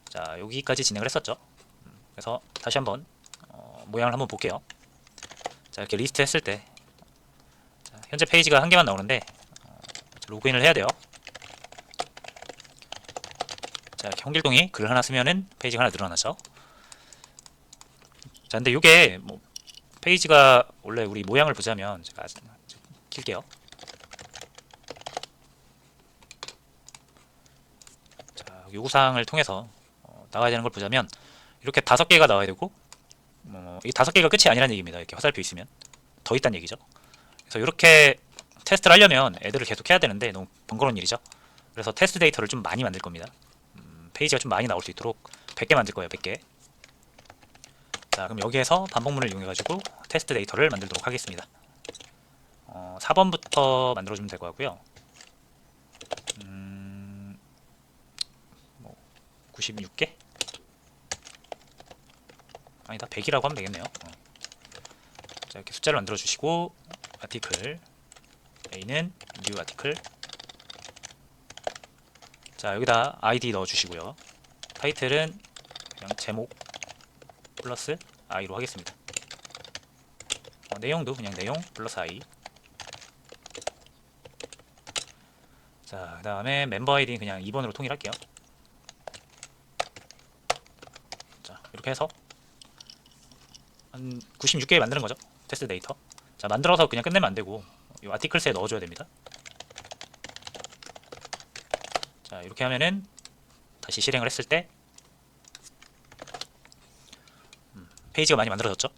자, 여기까지 진행을 했었죠. 그래서 다시 한번 모양을 한번 볼게요. 자, 이렇게 리스트 했을 때 현재 페이지가 한 개만 나오는데 로그인을 해야 돼요. 자, 이렇게 홍길동이 글을 하나 쓰면은 페이지가 하나 늘어나죠. 자, 근데 이게 페이지가 원래 우리 모양을 보자면 제가 킬게요. 자, 요구사항을 통해서 나와야 되는 걸 보자면 이렇게 5개가 나와야 되고 이 5개가 끝이 아니라는 얘기입니다. 이렇게 화살표 있으면 더 있다는 얘기죠. 그래서 이렇게 테스트를 하려면 애들을 계속 해야 되는데 너무 번거로운 일이죠. 그래서 테스트 데이터를 좀 많이 만들 겁니다. 페이지가 좀 많이 나올 수 있도록 100개 만들 거예요. 100개. 자, 그럼 여기에서 반복문을 이용해 가지고 테스트 데이터를 만들도록 하겠습니다. 4번부터 만들어주면 될 것 같고요. 96개? 아니다, 100이라고 하면 되겠네요. 자, 이렇게 숫자를 만들어 주시고 아티클 A는 new 아티클. 자, 여기다 ID 넣어 주시고요. 타이틀은 그냥 제목 플러스 I로 하겠습니다. 내용도 그냥 내용 플러스 I. 자, 그 다음에 멤버 아이디는 그냥 2번으로 통일할게요. 자, 이렇게 해서 한 96개 만드는 거죠. 테스트 데이터. 자, 만들어서 그냥 끝내면 안 되고 이 아티클스에 넣어줘야 됩니다. 자, 이렇게 하면은 다시 실행을 했을 때 페이지가 많이 만들어졌죠.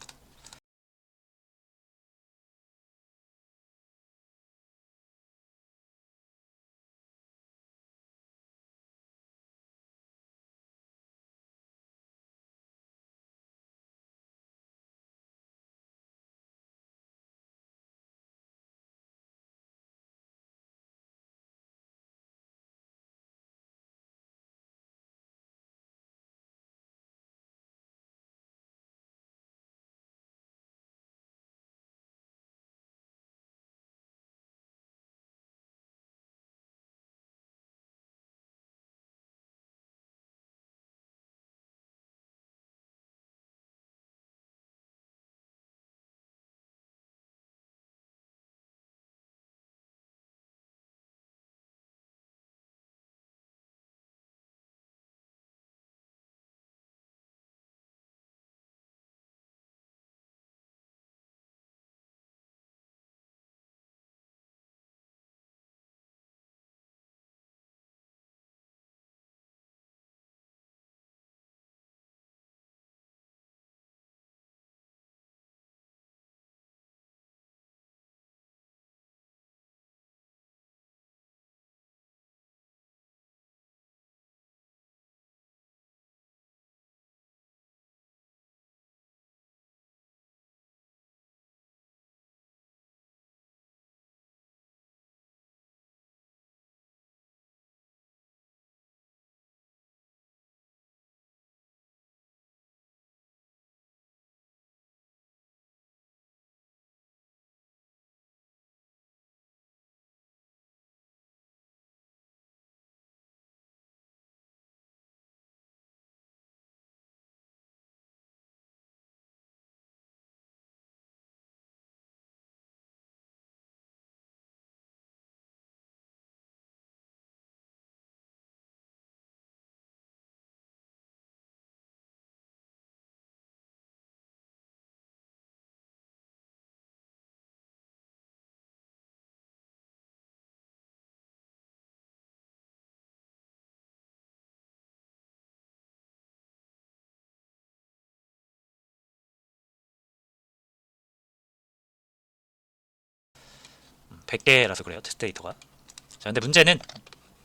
100개라서 그래요. 테스트 데이터가. 자, 근데 문제는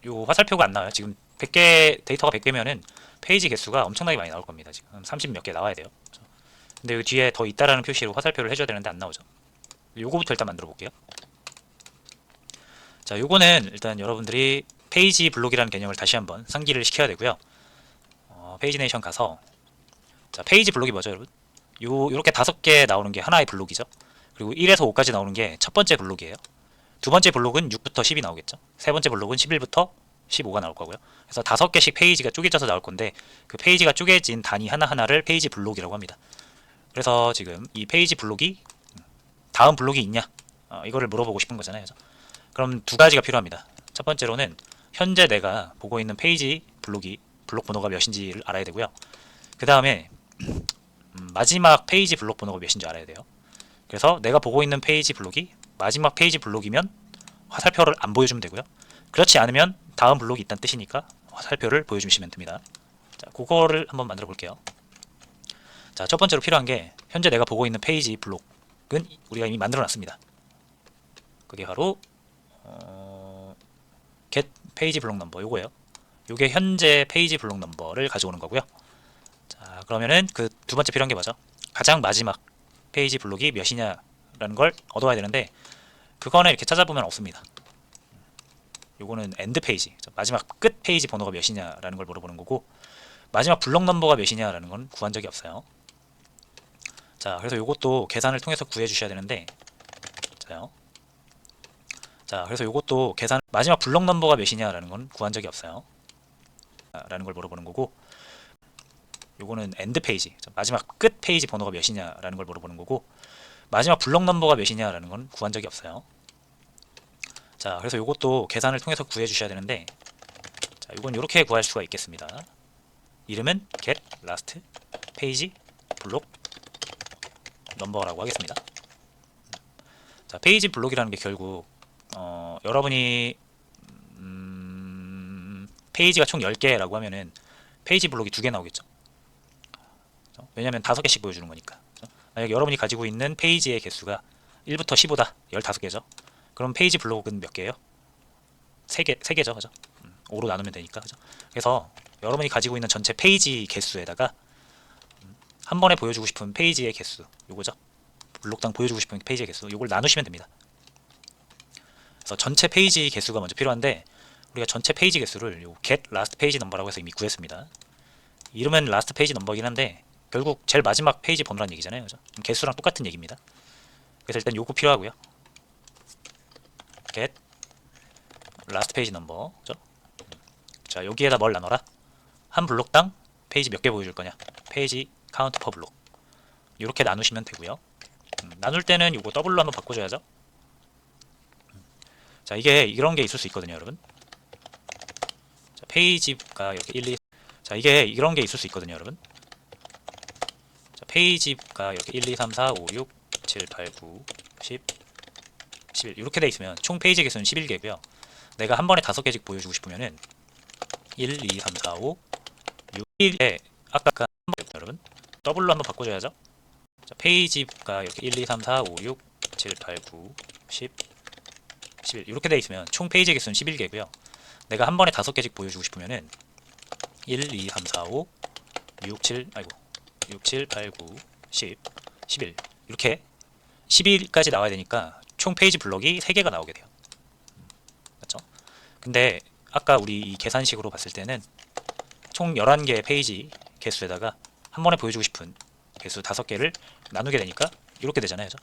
요 화살표가 안 나와요. 지금 100개 데이터가 100개면은 페이지 개수가 엄청나게 많이 나올 겁니다. 지금 30 몇 개 나와야 돼요. 근데 여기 뒤에 더 있다라는 표시로 화살표를 해줘야 되는데 안 나오죠. 요거부터 일단 만들어 볼게요. 자, 요거는 일단 여러분들이 페이지 블록이라는 개념을 다시 한번 상기를 시켜야 되고요. 페이지네이션 가서, 자, 페이지 블록이 뭐죠, 여러분? 요렇게 5개 나오는 게 하나의 블록이죠. 그리고 1에서 5까지 나오는 게 첫 번째 블록이에요. 두 번째 블록은 6부터 10이 나오겠죠. 세 번째 블록은 11부터 15가 나올 거고요. 그래서 5개씩 페이지가 쪼개져서 나올 건데, 그 페이지가 쪼개진 단위 하나하나를 페이지 블록이라고 합니다. 그래서 지금 이 페이지 블록이 다음 블록이 있냐, 이거를 물어보고 싶은 거잖아요. 그죠? 그럼 두 가지가 필요합니다. 첫 번째로는 현재 내가 보고 있는 페이지 블록 번호가 몇인지를 알아야 되고요. 그 다음에 마지막 페이지 블록 번호가 몇인지 알아야 돼요. 그래서 내가 보고 있는 페이지 블록이 마지막 페이지 블록이면 화살표를 안 보여주면 되고요. 그렇지 않으면 다음 블록이 있다는 뜻이니까 화살표를 보여주시면 됩니다. 자, 그거를 한번 만들어 볼게요. 자, 첫 번째로 필요한 게 현재 내가 보고 있는 페이지 블록은 우리가 이미 만들어 놨습니다. 그게 바로 get 페이지 블록 넘버 요거예요. 요게 현재 페이지 블록 넘버를 가져오는 거고요. 자, 그러면은 그 두 번째 필요한 게 뭐죠? 가장 마지막 페이지 블록이 몇이냐라는 걸 얻어와야 되는데, 그거는 이렇게 찾아보면 없습니다. 요거는 엔드 페이지, 마지막 끝 페이지 번호가 몇이냐라는 걸 물어보는 거고, 마지막 블록 넘버가 몇이냐라는 건 구한 적이 없어요. 자, 그래서 요것도 계산을 통해서 구해 주셔야 되는데, 자, 그래서 요것도 계산, 마지막 블록 넘버가 몇이냐라는 건 구한 적이 없어요. 라는 걸 물어보는 거고, 요거는 엔드 페이지, 마지막 끝 페이지 번호가 몇이냐라는 걸 물어보는 거고, 마지막 블록 넘버가 몇이냐라는 건 구한 적이 없어요. 자, 그래서 요것도 계산을 통해서 구해 주셔야 되는데, 자, 요건 이렇게 구할 수가 있겠습니다. 이름은 get last page block number라고 하겠습니다. 자, 페이지 블록이라는 게 결국 여러분이 페이지가 총 10개라고 하면은 페이지 블록이 2개 나오겠죠. 왜냐면 5개씩 보여주는 거니까. 만약에 여러분이 가지고 있는 페이지의 개수가 1부터 15다. 15개죠. 그럼 페이지 블록은 몇 개예요? 3개죠. 그죠? 5로 나누면 되니까. 그죠? 그래서 여러분이 가지고 있는 전체 페이지 개수에다가 한 번에 보여주고 싶은 페이지의 개수, 요거죠. 블록당 보여주고 싶은 페이지의 개수, 요걸 나누시면 됩니다. 그래서 전체 페이지 개수가 먼저 필요한데, 우리가 전체 페이지 개수를 요 get last page number라고 해서 이미 구했습니다. 이름은 last page number이긴 한데 결국 제일 마지막 페이지 번호란 얘기잖아요. 그죠? 개수랑 똑같은 얘기입니다. 그래서 일단 요거 필요하고요. get last page number. 그죠? 자, 여기에다 뭘 나눠라? 한 블록당 페이지 몇 개 보여줄 거냐? 페이지 count per 블록. 이렇게 나누시면 되고요. 나눌 때는 요거 더블로 한번 바꿔줘야죠. 자, 이게 이런 게 있을 수 있거든요, 여러분. 자, 페이지가 이렇게 1, 2. 자, 이게 이런 게 있을 수 있거든요, 여러분. 자, 페이지가 이렇게 1, 2, 3, 4, 5, 6, 7, 8, 9, 10, 11 이렇게 돼 있으면 총 페이지 개수는 11개고요. 내가 한 번에 5개씩 보여주고 싶으면은 1, 2, 3, 4, 5, 6, 1에 아까 여러분 더블로 한번 바꿔줘야죠. 자, 페이지가 이렇게 1, 2, 3, 4, 5, 6, 7, 8, 9, 10, 11 이렇게 돼 있으면 총 페이지 개수는 11개고요. 내가 한 번에 5개씩 보여주고 싶으면은 1, 2, 3, 4, 5, 6, 7, 8, 9, 10, 11 이렇게 11까지 나와야 되니까 총 페이지 블록이 3개가 나오게 돼요. 맞죠? 근데 아까 우리 이 계산식으로 봤을 때는 총 11개의 페이지 개수에다가 한 번에 보여주고 싶은 개수 5개를 나누게 되니까 이렇게 되잖아요. 그죠?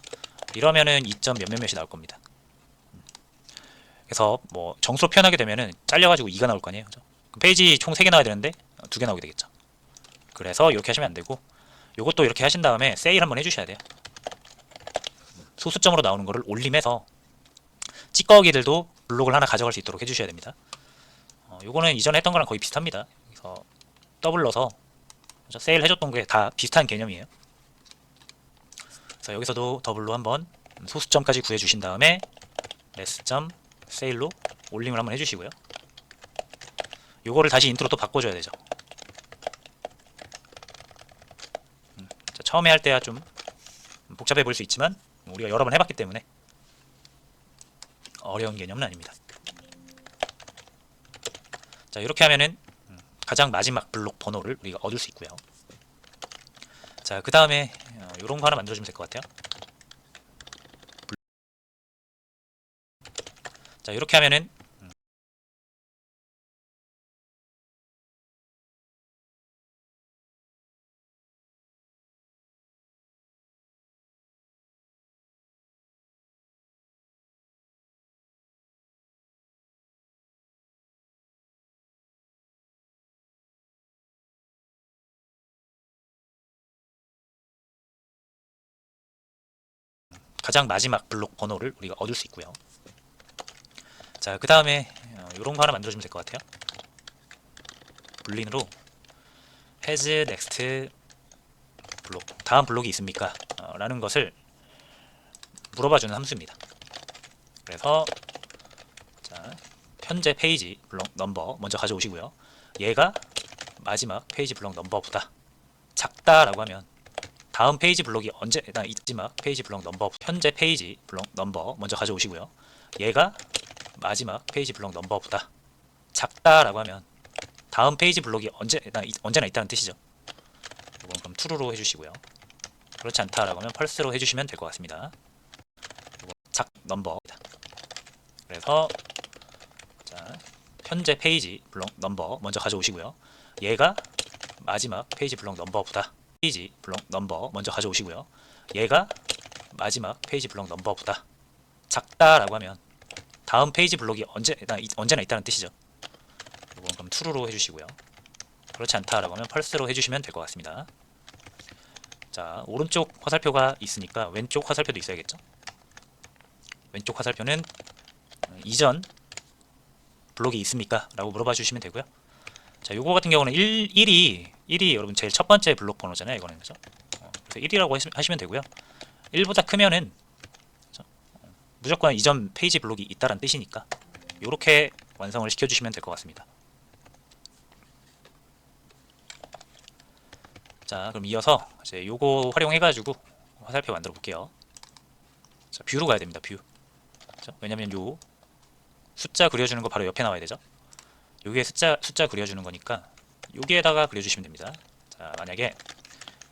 이러면은 2점 몇몇몇이 나올 겁니다. 그래서 뭐 정수로 표현하게 되면은 잘려가지고 2가 나올 거 아니에요. 그죠? 페이지 총 3개 나와야 되는데 2개 나오게 되겠죠. 그래서 이렇게 하시면 안 되고, 요것도 이렇게 하신 다음에 세일 한번 해주셔야 돼요. 소수점으로 나오는 거를 올림해서 찌꺼기들도 블록을 하나 가져갈 수 있도록 해주셔야 됩니다. 요거는 이전에 했던 거랑 거의 비슷합니다. 그래서 더블러서 세일 해줬던 게 다 비슷한 개념이에요. 그래서 여기서도 더블로 한번 소수점까지 구해주신 다음에 레스점 세일로 올림을 한번 해주시고요. 요거를 다시 인트로 또 바꿔줘야 되죠. 자, 처음에 할 때야 좀 복잡해 보일 수 있지만 우리가 여러 번 해봤기 때문에 어려운 개념은 아닙니다. 자, 이렇게 하면은 가장 마지막 블록 번호를 우리가 얻을 수 있고요. 자, 그 다음에 이런 거 하나 만들어주면 될 것 같아요. 자, 이렇게 하면은 가장 마지막 블록 번호를 우리가 얻을 수 있고요. 자, 그 다음에 이런 거 하나 만들어주면 될 것 같아요. 불린으로 has next 블록, 다음 블록이 있습니까? 라는 것을 물어봐주는 함수입니다. 그래서 자, 현재 페이지 블록 넘버 먼저 가져오시고요. 얘가 마지막 페이지 블록 넘버보다 작다라고 하면 다음 페이지 블록이 언제 마지막 페이지 블록 넘버 현재 페이지 블록 넘버 먼저 가져오시고요. 얘가 마지막 페이지 블록 넘버보다 작다라고 하면 다음 페이지 블록이 언제나 있다는 뜻이죠. 이건 그럼 true로 해주시고요. 그렇지 않다라고 하면 false로 해주시면 될 것 같습니다. 작 넘버. 그래서 자, 현재 페이지 블록 넘버 먼저 가져오시고요. 얘가 마지막 페이지 블록 넘버보다 페이지 블록 넘버 먼저 가져오시고요. 얘가 마지막 페이지 블록 넘버보다 작다라고 하면 다음 페이지 블록이 언제나 있다는 뜻이죠. 이건 그럼 true로 해주시고요. 그렇지 않다라고 하면 false로 해주시면 될 것 같습니다. 자, 오른쪽 화살표가 있으니까 왼쪽 화살표도 있어야겠죠. 왼쪽 화살표는 이전 블록이 있습니까? 라고 물어봐 주시면 되고요. 자, 요거 같은 경우는 1이 여러분 제일 첫 번째 블록 번호잖아요. 이거는 그죠? 그래서 1이라고 하시면 되고요. 1보다 크면은 무조건 이전 페이지 블록이 있다는 뜻이니까 요렇게 완성을 시켜주시면 될 것 같습니다. 자, 그럼 이어서 이제 요거 활용해가지고 화살표 만들어 볼게요. 자, 뷰로 가야 됩니다. 뷰. 그렇죠? 왜냐면 요 숫자 그려주는 거 바로 옆에 나와야 되죠. 여기에 숫자 그려주는 거니까 여기에다가 그려주시면 됩니다. 자, 만약에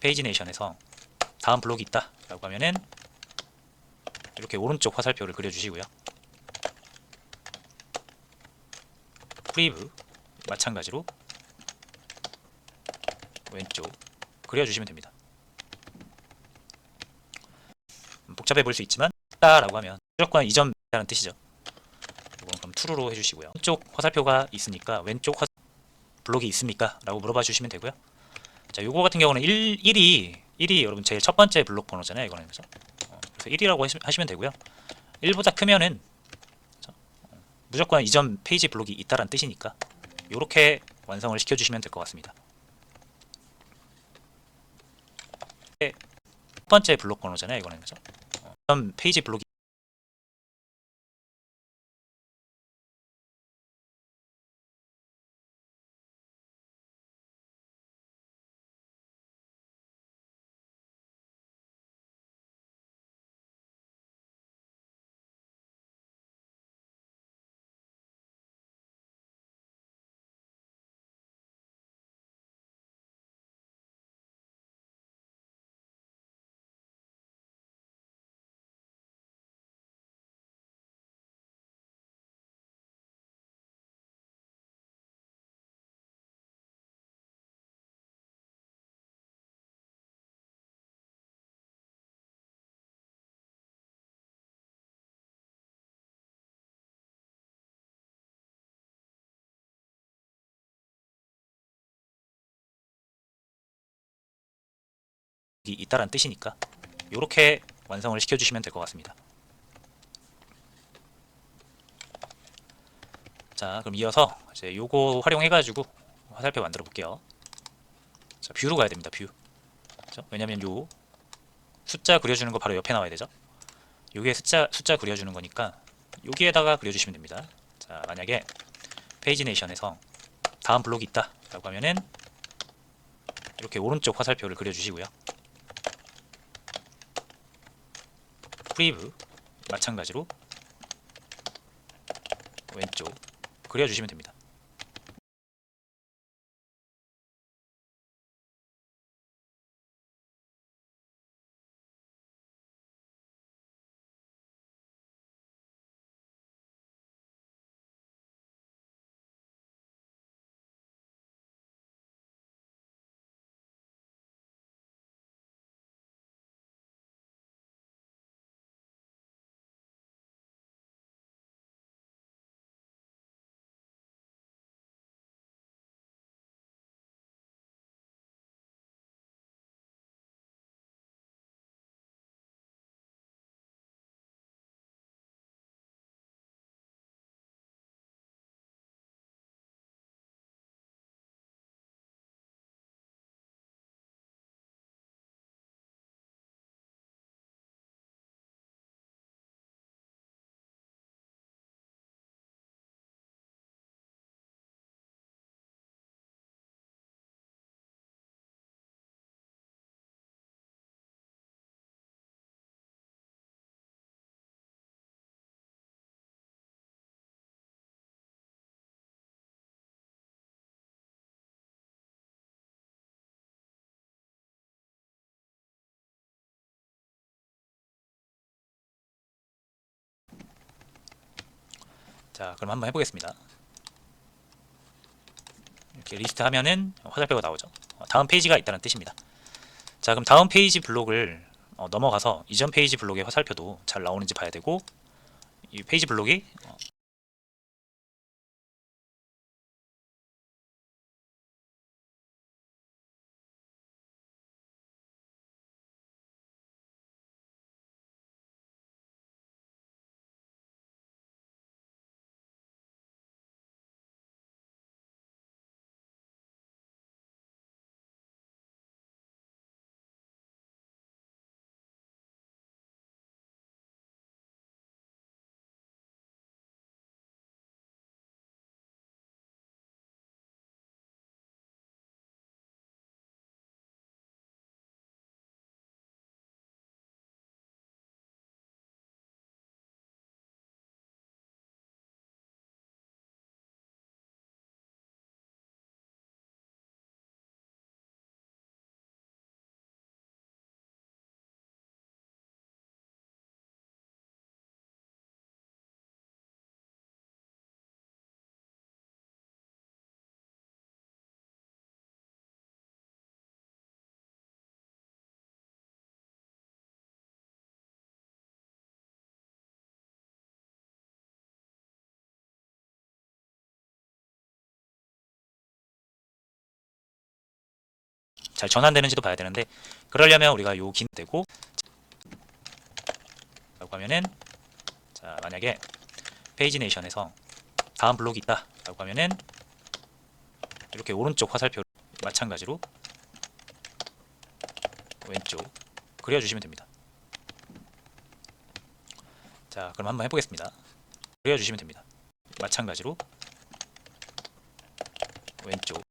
페이지 네이션에서 다음 블록이 있다 라고 하면은 이렇게 오른쪽 화살표를 그려주시고요. 프리뷰 마찬가지로 왼쪽 그려주시면 됩니다. 복잡해 보일 수 있지만 라고 하면 무조건 이전이라는 뜻이죠. 이건 그럼 true로 해주시고요. 왼쪽 화살표가 있으니까 왼쪽 블록이 있습니까? 라고 물어봐 주시면 되고요. 자, 요거 같은 경우는 1이 여러분 제일 첫 번째 블록 번호잖아요. 이거는 그죠? 그래서 1이라고 하시면 되고요. 1보다 크면은 무조건 이전 페이지 블록이 있다는 뜻이니까 요렇게 완성을 시켜주시면 될 것 같습니다. 첫 번째 블록 번호잖아요. 이거는 그죠? 이전 페이지 블록이 있다는 뜻이니까 요렇게 완성을 시켜주시면 될 것 같습니다. 자, 그럼 이어서 이제 요거 활용해가지고 화살표 만들어 볼게요. 자, 뷰로 가야 됩니다. 뷰. 그렇죠? 왜냐면 요 숫자 그려주는 거 바로 옆에 나와야 되죠. 요게 숫자 그려주는 거니까 여기에다가 그려주시면 됩니다. 자, 만약에 페이지 네이션에서 다음 블록이 있다 라고 하면은 이렇게 오른쪽 화살표를 그려주시고요. 프리뷰 마찬가지로 왼쪽 그려주시면 됩니다. 자, 그럼 한번 해보겠습니다. 이렇게 리스트 하면은 화살표가 나오죠. 다음 페이지가 있다는 뜻입니다. 자, 그럼 다음 페이지 블록을 넘어가서 이전 페이지 블록의 화살표도 잘 나오는지 봐야 되고, 이 페이지 블록이 잘 전환되는지도 봐야 되는데, 그러려면 우리가 요 기능 되고 라고 하면은, 자, 만약에 페이지 네이션에서 다음 블록이 있다 라고 하면은 이렇게 오른쪽 화살표 마찬가지로 왼쪽 그려주시면 됩니다. 자, 그럼 한번 해보겠습니다. 그려주시면 됩니다. 마찬가지로 왼쪽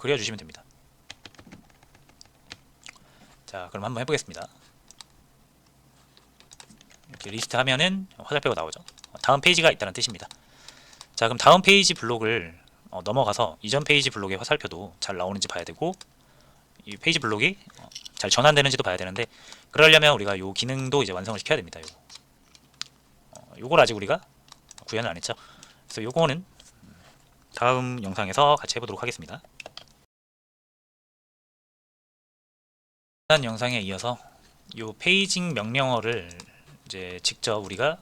그려주시면 됩니다. 자, 그럼 한번 해보겠습니다. 이렇게 리스트 하면은 화살표가 나오죠. 다음 페이지가 있다는 뜻입니다. 자, 그럼 다음 페이지 블록을 넘어가서 이전 페이지 블록의 화살표도 잘 나오는지 봐야 되고, 이 페이지 블록이 잘 전환되는지도 봐야 되는데, 그러려면 우리가 요 기능도 이제 완성을 시켜야 됩니다. 요걸 아직 우리가 구현을 안 했죠. 그래서 요거는 다음 영상에서 같이 해보도록 하겠습니다. 지난 영상에 이어서 요 페이징 명령어를 이제 직접 우리가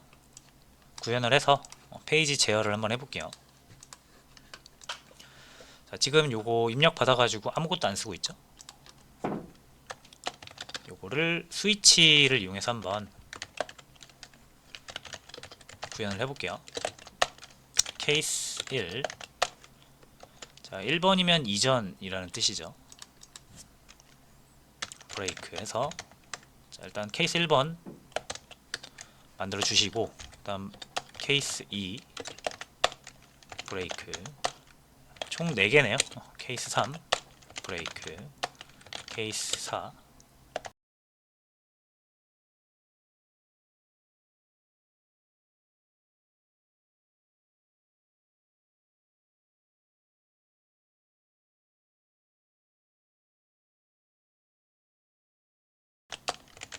구현을 해서 페이지 제어를 한번 해볼게요. 자, 지금 요거 입력 받아가지고 아무것도 안 쓰고 있죠. 요거를 스위치를 이용해서 한번 구현을 해볼게요. 케이스 1. 자, 1번이면 이전이라는 뜻이죠. 브레이크 해서, 자, 일단 케이스 1번 만들어 주시고, 그 다음 케이스 2 브레이크, 총 4개네요. 케이스 3 브레이크, 케이스 4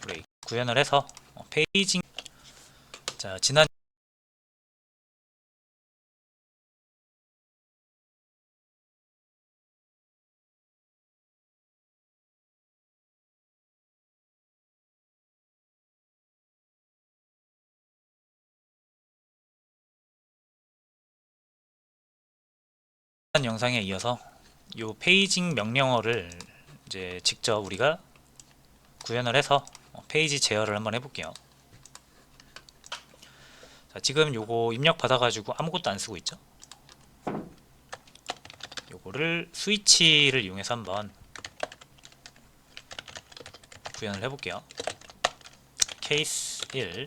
브레이크 구현을 해서 페이징. 자, 지난 영상에 이어서 요 페이징 명령어를 이제 직접 우리가 구현을 해서 페이지 제어를 한번 해볼게요. 자, 지금 요거 입력 받아가지고 아무것도 안 쓰고 있죠. 요거를 스위치를 이용해서 한번 구현을 해볼게요. 케이스 1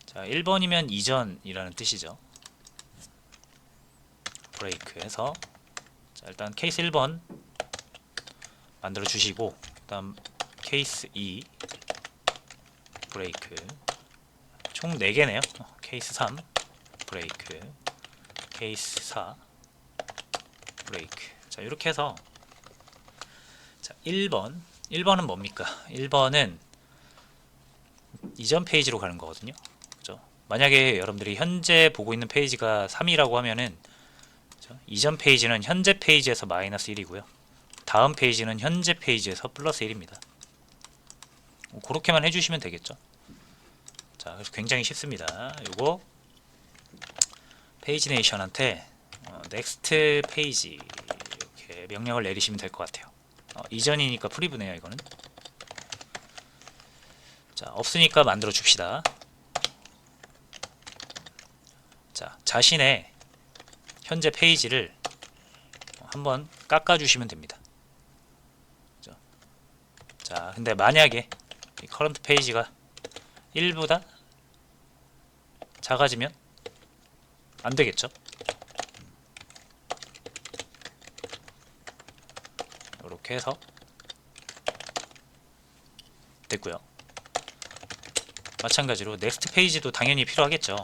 자, 1번이면 이전이라는 뜻이죠. 브레이크 해서, 자, 일단 케이스 1번 만들어 주시고, 그 다음 케이스 2 브레이크, 총 4개네요. 케이스 3 브레이크, 케이스 4 브레이크. 자, 이렇게 해서, 자, 1번은 뭡니까? 1번은 이전 페이지로 가는 거거든요. 그죠? 만약에 여러분들이 현재 보고 있는 페이지가 3이라고 하면은, 그죠? 이전 페이지는 현재 페이지에서 마이너스 1이고요. 다음 페이지는 현재 페이지에서 플러스 1입니다. 그렇게만 해주시면 되겠죠. 자, 그래서 굉장히 쉽습니다. 요거 페이지네이션한테 넥스트 페이지 이렇게 명령을 내리시면 될 것 같아요. 이전이니까 프리브네요, 이거는. 자, 없으니까 만들어 줍시다. 자, 자신의 현재 페이지를 한번 깎아 주시면 됩니다. 그죠? 자, 근데 만약에 이 커런트 페이지가 1보다 작아지면 안 되겠죠? 이렇게 해서 됐고요. 마찬가지로 넥스트 페이지도 당연히 필요하겠죠.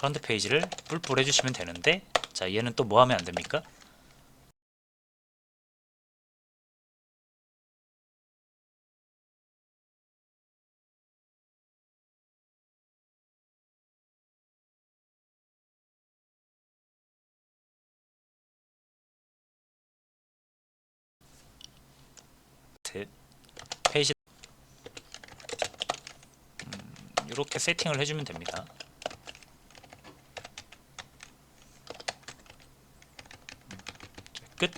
프런트 페이지를 뿔뿔 해주시면 되는데, 자 얘는 또 뭐 하면 안 됩니까? 페이지 이렇게 세팅을 해주면 됩니다. 끝.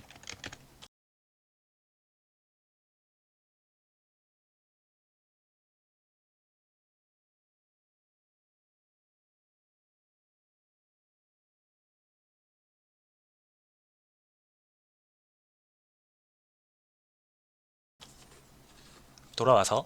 돌아와서